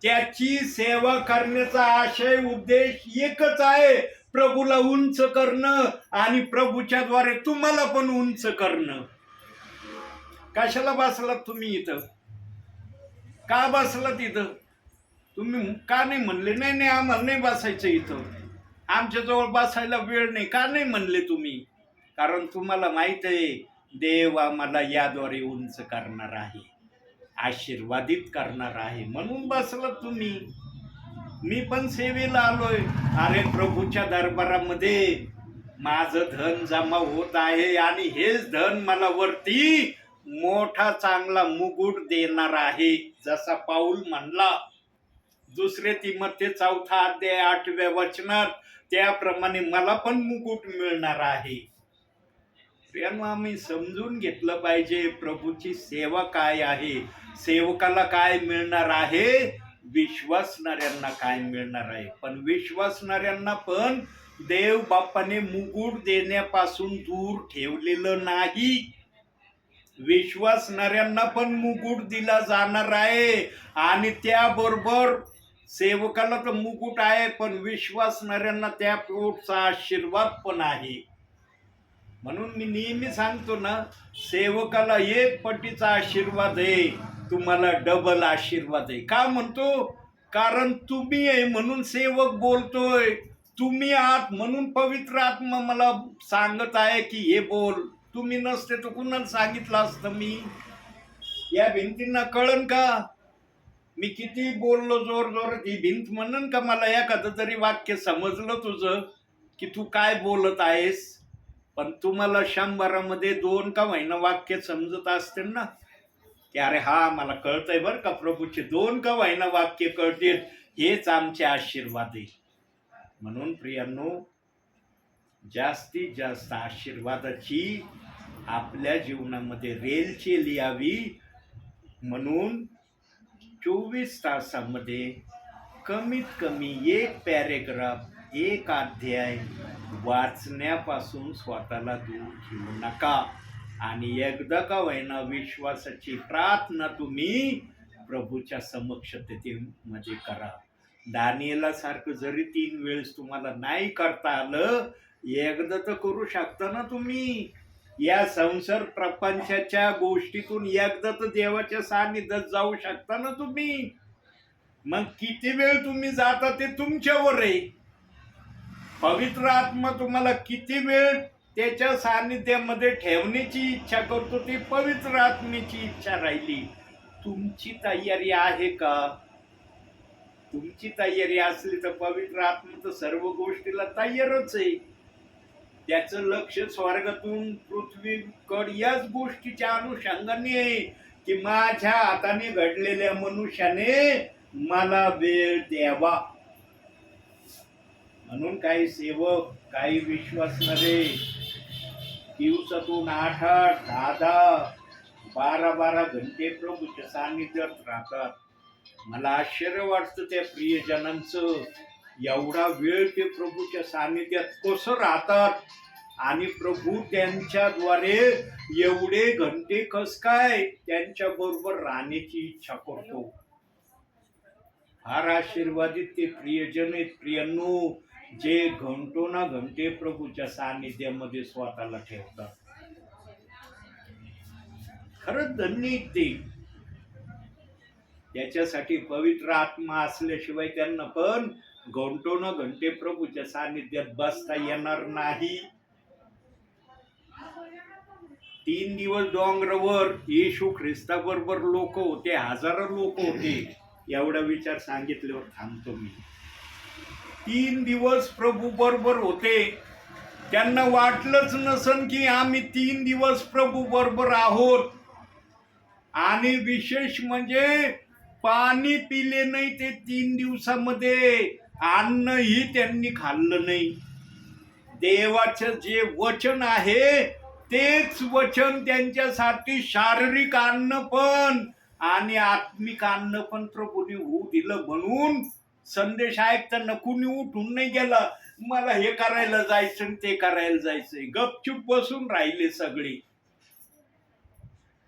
Speaker 1: त्याची सेवा करण्याचा आशय उद्देश एकच आहे, प्रभूला उंच करणं आणि प्रभूच्या द्वारे तुम्हाला पण उंच करणं. कशाला बसलात तुम्ही इथं? का बसलात इथं? तुम्ही का नाही म्हणले नाही आम्हाला नाही बसायचं इथं, आमच्याजवळ बसायला वेळ नाही? का नाही म्हणले तुम्ही? कारण तुम्हाला माहित आहे देव आम्हाला याद्वारे उंच करणार आहे, आशीर्वादित करणार आहे, म्हणून बसलात तुम्ही. मी पण सेवेला आलोय. अरे प्रभूच्या दरबारामध्ये माझं धन जमा होत आहे आणि हेच धन मला वरती मोठा चांगला मुकुट देणार आहे. जसा पाऊल म्हणला 2 तिमोथेय 4 अध्याय 8व्या वचनात, त्याप्रमाणे मला पण मुकुट मिळणार आहे. प्रियांनो, आम्ही समजून घेतलं पाहिजे प्रभूची सेवा काय आहे, सेवकाला काय मिळणार आहे, विश्वासणाऱ्यांना काय मिळणार आहे. पण विश्वासणाऱ्यांना पण देव बाप्पाने मुकुट देण्यापासून दूर ठेवलेलं नाही. विश्वासणाऱ्यांना पण मुकुट दिला जाणार आहे आणि त्याबरोबर सेवकाला तर मुकुट आहे, पण विश्वासणाऱ्यांना त्या पोटचा आशीर्वाद पण आहे. म्हणून मी नेहमी सांगतो ना, सेवकाला एक पटीचा आशीर्वाद आहे, तुम्हाला डबल आशीर्वाद आहे. का म्हणतो? कारण तुम्ही आहे म्हणून सेवक बोलतोय, तुम्ही आहात म्हणून पवित्र आत्मा मला सांगत आहे की हे बोल. तुम्ही नसते तर कुणाला सांगितलं असतं मी? या भिंतींना कळन का मी किती बोललो जोर जोरात? ही भिंत म्हणन का मला एखादं तरी वाक्य समजलं तुझं की तू काय बोलत आहेस? पण तुम्हाला 100मध्ये 2 का महिना वाक्य समजत असतील ना, की अरे हा मला कळतंय बरं का, प्रभूचे 2 का महिना वाक्य कळतील, हेच आमचे आशीर्वाद आहे. म्हणून प्रियांनो, जास्तीत जास्त आशीर्वादाची आपल्या जीवनामध्ये रेलचेल यावी म्हणून 24 तासामध्ये कमीत कमी एक पॅरेग्राफ, एक अध्याय वाचण्यापासून स्वतःला दूर ठेवू नका. आणि एकदा का होईना विश्वासाची प्रार्थना तुम्ही प्रभूच्या समक्षतेमध्ये करा. दानियेला सारखं जरी 3 वेळेस तुम्हाला नाही करता आलं, एकदा तर करू शकता ना तुम्ही. या संसार प्रपंचाच्या गोष्टीतून एकदा तर देवाच्या सानिध्यात जाऊ शकता ना तुम्ही. मग किती वेळ तुम्ही जाता ते तुमच्यावर आहे. पवित्र आत्मा तुम्हाला किती वेळ त्याच्या सानिध्यामध्ये ठेवण्याची इच्छा करतो ते पवित्र आत्मेची इच्छा राहिली. तुमची तयारी आहे का? तुमची तयारी असली तर पवित्र आत्मा तर सर्व गोष्टीला तयारच आहे. त्याचं लक्ष स्वर्गातून पृथ्वीकडे याच गोष्टीच्या अनुषंगाने आहे की माझ्या हाताने घडलेल्या मनुष्याने मला वेळ द्यावा. म्हणून काही सेवक, काही विश्वासणारे दिवसातून 8-8, 10-10, 12-12 घंटे प्रभूच्या सानिध्यात राहतात. मला आश्चर्य वाटतं त्या प्रियजनांचं, एवढा वेळ ते प्रभूच्या सानिध्यात कसं राहतात आणि प्रभू त्यांच्याद्वारे एवढे घंटे कस काय त्यांच्या बरोबर राहण्याची इच्छा करतो. फार आशीर्वादित ते प्रियजन आहेत प्रियांनो, जे घंटोना घंटे प्रभूच्या सानिध्यामध्ये स्वतःला ठेवतात. खरंच धन्य ते. त्याच्यासाठी पवित्र आत्मा असल्याशिवाय त्यांना पण घंटोना घंटे प्रभूच्या सानिध्यात बसता येणार नाही. 3 दिवस डोंगरावर येशू ख्रिस्ताबरोबर लोक होते, हजारो लोक होते. एवढा विचार सांगितल्यावर थांबतो मी. 3 दिवस प्रभू बरोबर होते. त्यांना वाटलंच नसन की आम्ही 3 दिवस प्रभू बरोबर आहोत. आणि विशेष म्हणजे पाणी पिले नाही ते 3 दिवसामध्ये, अन्नही त्यांनी खाल्लं नाही. देवाचं जे वचन आहे तेच वचन त्यांच्यासाठी शारीरिक अन्न पण आणि आत्मिक अन्न पण प्रभूने होऊ दिलं. म्हणून संदेश ऐकताना कुणी उठून नाही गेला मला हे करायला जायचं ते करायला जायचंय. गपचूप बसून राहिले सगळे.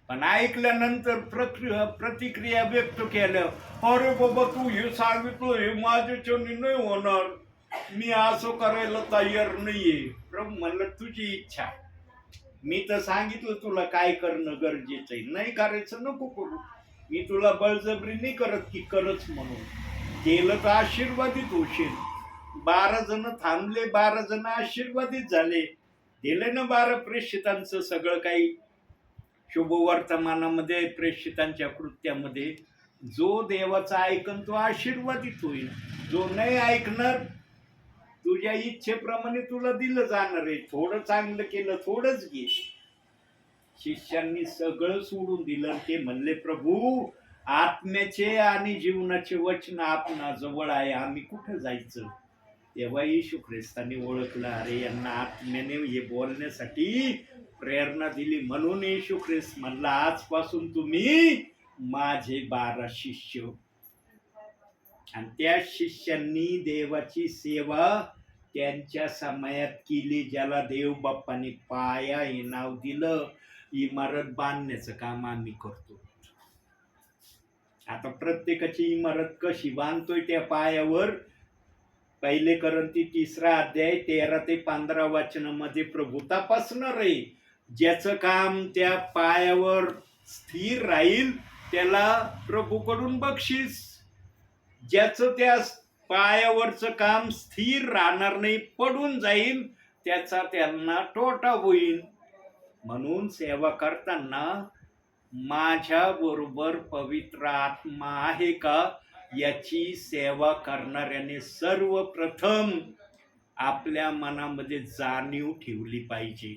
Speaker 1: पण ऐकल्यानंतर प्रतिक्रिया व्यक्त केल्या, अरे बाबा तू हे सांगितलं हे माझ्याच्याने नाही होणार, मी असं करायला तयार नाहीये. प्रभू म्हणलं तुझी इच्छा, मी तर सांगितलं तुला काय करणं गरजेचं आहे, नाही करायचं नको करू. मी तुला बळजबरी नाही करत की करच म्हणून. केलं तर आशीर्वादित होशील. 12 जण थांबले, 12 जण आशीर्वादित झाले. दिले ना 12 प्रेषितांचं सगळं काही शुभवर्तमानामध्ये, प्रेषितांच्या कृत्यामध्ये. जो देवाचा ऐकन तो आशीर्वादित होईल. जो नाही ऐकणार तुझ्या इच्छेप्रमाणे तुला दिलं जाणार आहे. थोडं चांगलं केलं थोडंच घे. शिष्यांनी सगळं सोडून दिलं. ते म्हणले प्रभू आत्म्याचे आणि जीवनाचे वचन आपणा जवळ आहे, आम्ही कुठं जायचं? तेव्हा येशू ख्रिस्ताने ओळखलं, अरे यांना आत्म्याने हे बोलण्यासाठी प्रेरणा दिली. म्हणून येशू ख्रिस्त म्हणला, आजपासून तुम्ही माझे 12 शिष्य. आणि त्या शिष्यांनी देवाची सेवा त्यांच्या समयात केली. ज्याला देव बाप्पाने पाया हे नाव दिलं, इमारत बांधण्याचं काम आम्ही करतो. आता प्रत्येकाची इमारत कशी बांधतोय त्या पायावर. पहिले करंती 3 अध्याय 13 ते 15 वचनामध्ये प्रभू तपासणार आहे. ज्याचं काम त्या पायावर स्थिर राहील त्याला प्रभूकडून बक्षीस. ज्याचं त्या पायावरचं काम स्थिर राहणार नाही, पडून जाईल, त्याचा त्यांना तोटा होईल. म्हणून सेवा करताना माझ्या बरोबर पवित्र आत्मा आहे का याची सेवा करणाऱ्याने सर्वप्रथम आपल्या मनामध्ये जाणीव ठेवली पाहिजे.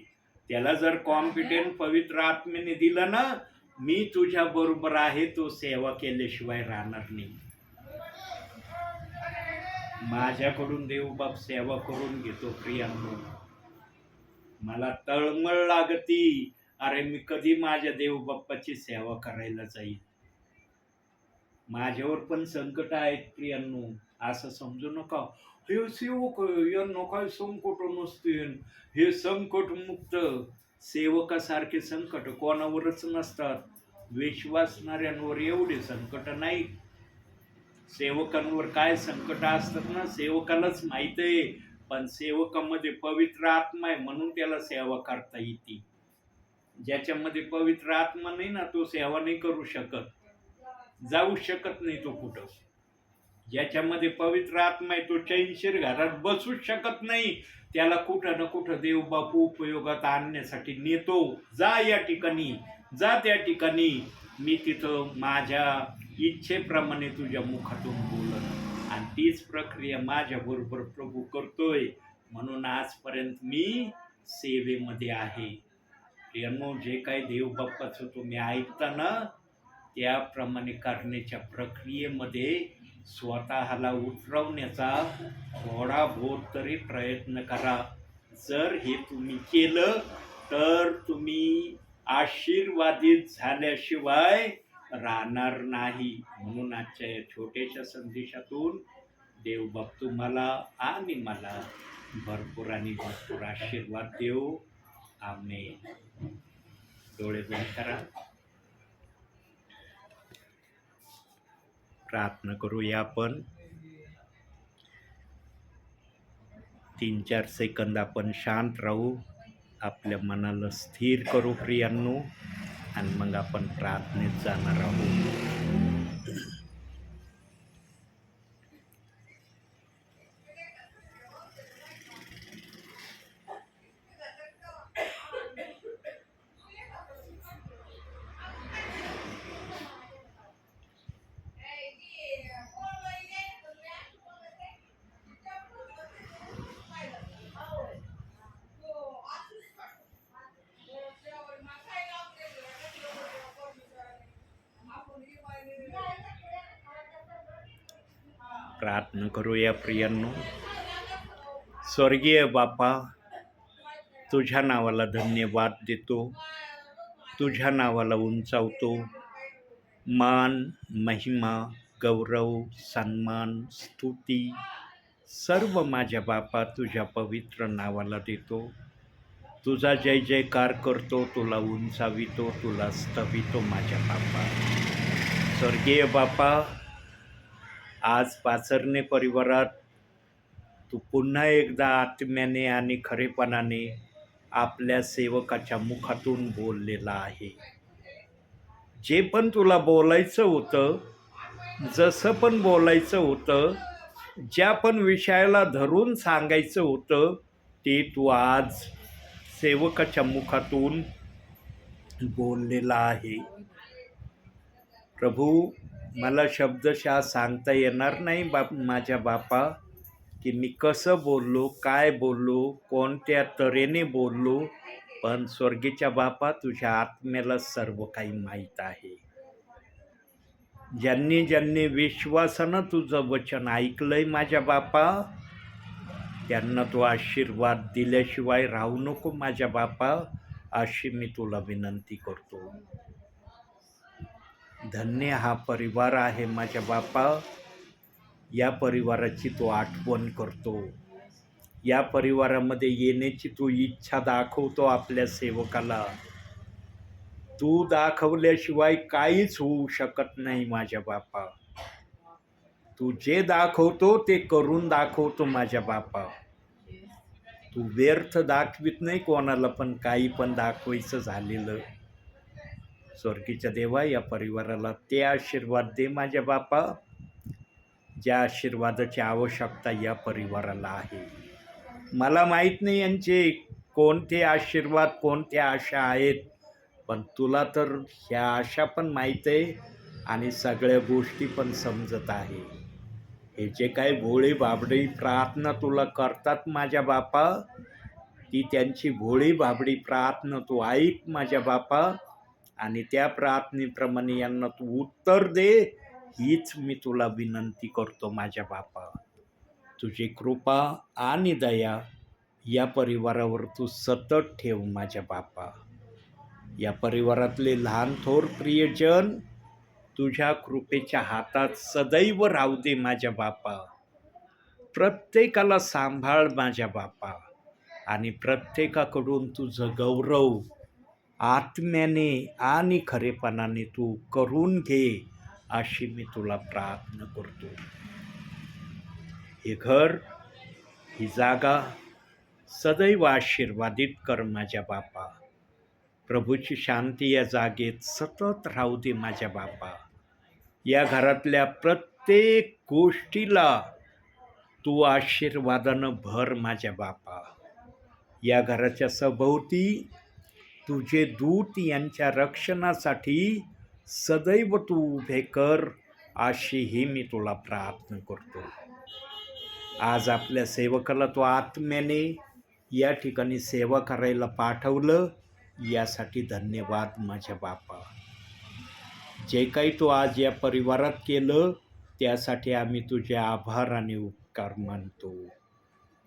Speaker 1: त्याला जर कॉन्फिडन्स पवित्र आत्मेने दिलं ना, मी तुझ्या बरोबर आहे, तो सेवा केल्याशिवाय राहणार नाही. माझ्याकडून देवबाप सेवा करून घेतो. प्रियांनो, मला तळमळ लागती, अरे मी कधी माझ्या देवबाप्पाची सेवा करायला जाईल. माझ्यावर पण संकट आहेत प्रियांनो, असं समजू नका हे सेवक यांना काय संकट नसतील, हे संकट मुक्त. सेवकासारखे संकट कोणावरच नसतात. विश्वासणाऱ्यांवर एवढे संकट नाही. सेवकांवर काय संकट असतात ना, सेवकालाच माहित आहे. पण सेवकामध्ये पवित्र आत्मा आहे म्हणून त्याला सेवा करता येते. ज्याच्यामध्ये पवित्र आत्मा नाही ना, तो सेवा नाही करू शकत, जाऊ शकत नाही तो कुठं. ज्याच्यामध्ये पवित्र आत्मा आहे तो चैनशीर घरात बसू शकत नाही. त्याला कुठं ना कुठं देवबापू उपयोगात आणण्यासाठी नेतो. जा या ठिकाणी, जा त्या ठिकाणी, मी तिथं माझ्या इच्छेप्रमाणे तुझ्या मुखातून बोलत. आणि तीच प्रक्रिया माझ्या बरोबर प्रभू करतोय. म्हणून आजपर्यंत मी सेवेमध्ये आहे. प्रियांनो, जे काही देवबाप्पाचं तुम्ही ऐकता ना, त्याप्रमाणे करण्याच्या प्रक्रियेमध्ये स्वतःला उतरवण्याचा थोडा बहुत तरी प्रयत्न करा. जर हे तुम्ही केलं तर तुम्ही आशीर्वादित झाल्याशिवाय राहणार नाही. म्हणून आजच्या या छोट्याशा संदेशातून देवबाप तुम्हाला आणि मला भरपूर आणि भरपूर आशीर्वाद देव. आमेन. डोळे बंद करा, प्रार्थना करूया आपण. 3-4 सेकंद आपण शांत राहू, आपल्या मनाला स्थिर करू प्रियांनो, आणि मग आपण प्रार्थनेत जाणार आहोत. प्रार्थना करूया प्रियांनो. स्वर्गीय बापा, तुझ्या नावाला धन्यवाद देतो, तुझ्या नावाला उंचावतो. मान, महिमा, गौरव, सन्मान, स्तुती सर्व माझ्या बापा तुझ्या पवित्र नावाला देतो. तुझा जय जयकार करतो, तुला उंचावितो, तुला स्तवितो माझ्या बापा. स्वर्गीय बापा, आज पाचरणे परिवारात तू पुन्हा एकदा आत्म्याने आणि खरेपणाने आपल्या सेवकाच्या मुखातून बोललेला आहे. जे पण तुला बोलायचं होतं, जसं पण बोलायचं होतं, ज्या पण विषयाला धरून सांगायचं होतं, ते तू आज सेवकाच्या मुखातून बोललेला आहे. प्रभू, मला शब्दशः सांगता येणार नाही माझ्या बापा की मी कसं बोललो, काय बोललो, कोणत्या तऱ्हेने बोललो. पण स्वर्गीच्या बापा, तुझ्या आत्म्याला सर्व काही माहीत आहे. ज्यांनी ज्यांनी विश्वासानं तुझं वचन ऐकलंय माझ्या बापा, त्यांना तू आशीर्वाद दिल्याशिवाय राहू नको माझ्या बापा. अशी मी तुला विनंती करतो. धन्य हा परिवार आहे माझ्या बापा. या परिवाराची तू आठवण करतो. या परिवारामध्ये येण्याची तू इच्छा दाखवतो आपल्या सेवकाला. तू दाखवल्याशिवाय काहीच होऊ शकत नाही माझ्या बापा. तू जे दाखवतो ते करून दाखवतो माझ्या बापा. तू व्यर्थ दाखवित नाही कोणाला, पण काही पण दाखवायचं झालेलं. स्वर्गीच्या देवा, या परिवाराला ते आशीर्वाद दे माझ्या बापा, ज्या आशीर्वादाची आवश्यकता या परिवाराला आहे. मला माहीत नाही यांचे कोणते आशीर्वाद, कोणत्या आशा आहेत, पण तुला तर ह्या आशा पण माहीत आहे आणि सगळ्या गोष्टी पण समजत आहे. हे जे काही भोळी भाबडी प्रार्थना तुला करतात माझ्या बापा, ती त्यांची भोळी भाबडी प्रार्थना तू ऐक माझ्या बापा, आणि त्या प्रार्थनेप्रमाणे यांना तू उत्तर दे, हीच मी तुला विनंती करतो माझ्या बापा. तुझी कृपा आणि दया या परिवारावर तू सतत ठेव माझ्या बापा. या परिवारातले लहान थोर प्रियजन तुझ्या कृपेच्या हातात सदैव राहू दे माझ्या बापा. प्रत्येकाला सांभाळ माझ्या बापा, आणि प्रत्येकाकडून तुझं गौरव आत्म्याने आणि खरेपणाने तू करून घे, अशी मी तुला प्रार्थना करतो. हे घर, ही जागा सदैव आशीर्वादित कर माझ्या बापा. प्रभूची शांती या जागेत सतत राहू दे माझ्या बापा. या घरातल्या प्रत्येक गोष्टीला तू आशीर्वादानं भर माझ्या बापा. या घराच्या सभोवती तुझे दूत यांच्या रक्षणासाठी सदैव तू उभे कर, अशीही मी तुला प्रार्थना करतो. आज आपल्या सेवकाला तू आत्म्याने या ठिकाणी सेवा करायला पाठवलं, यासाठी धन्यवाद माझ्या बापा. जे काही तू आज या परिवारात केलं त्यासाठी आम्ही तुझे आभार आणि उपकार मानतो.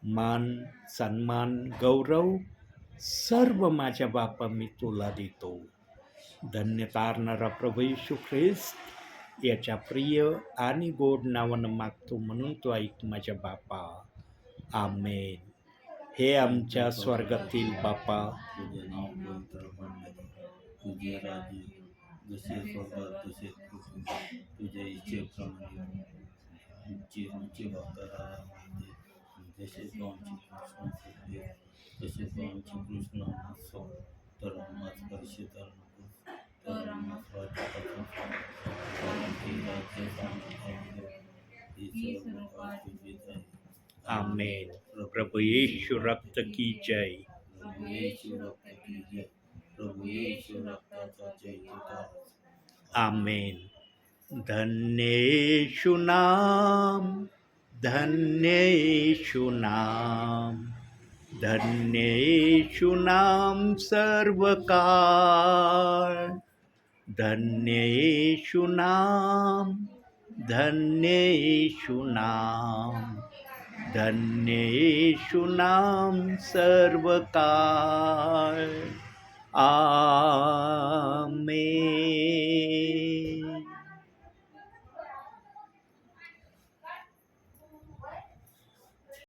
Speaker 1: मान, सन्मान, गौरव सर्व माझ्या बापा मी तुला देतो. धन्य तारणारा प्रभू येशू ख्रिस्त याच्या प्रिय आणि गोड नावानं मागतो, म्हणून तो ऐक माझ्या बापा. आमेन. हे आमच्या स्वर्गातील बापा,
Speaker 2: तुझे नाव पवित्र बनले, तुझे राज्य जसे स्वर्गात तसे पृथ्वीवर, तुझ्या इच्छेप्रमाणे आमची भाकरामध्ये, जसे तू आमची कृष्ण सोडले तसे तू आमची कृष्ण सोड. तर आम्हास परिषद नको, तर आम्हास राज्यापासून राज्य सामर्थ्य ही सर्व काळ तुझेच आहे.
Speaker 1: आमेन. प्रभु येशू रक्त की जय.
Speaker 2: प्रभु येशू रक्त की जय. प्रभु येशू रक्ताचा जय जयकार.
Speaker 1: आमेन. धन्य येशू नाम, धन्य येशू नाम, धन्य येशू नाम सर्व काळ. धन्य येशू नाम, धन्य येशू नाम, धन्य येशू नाम सर्व काळ. आमेन.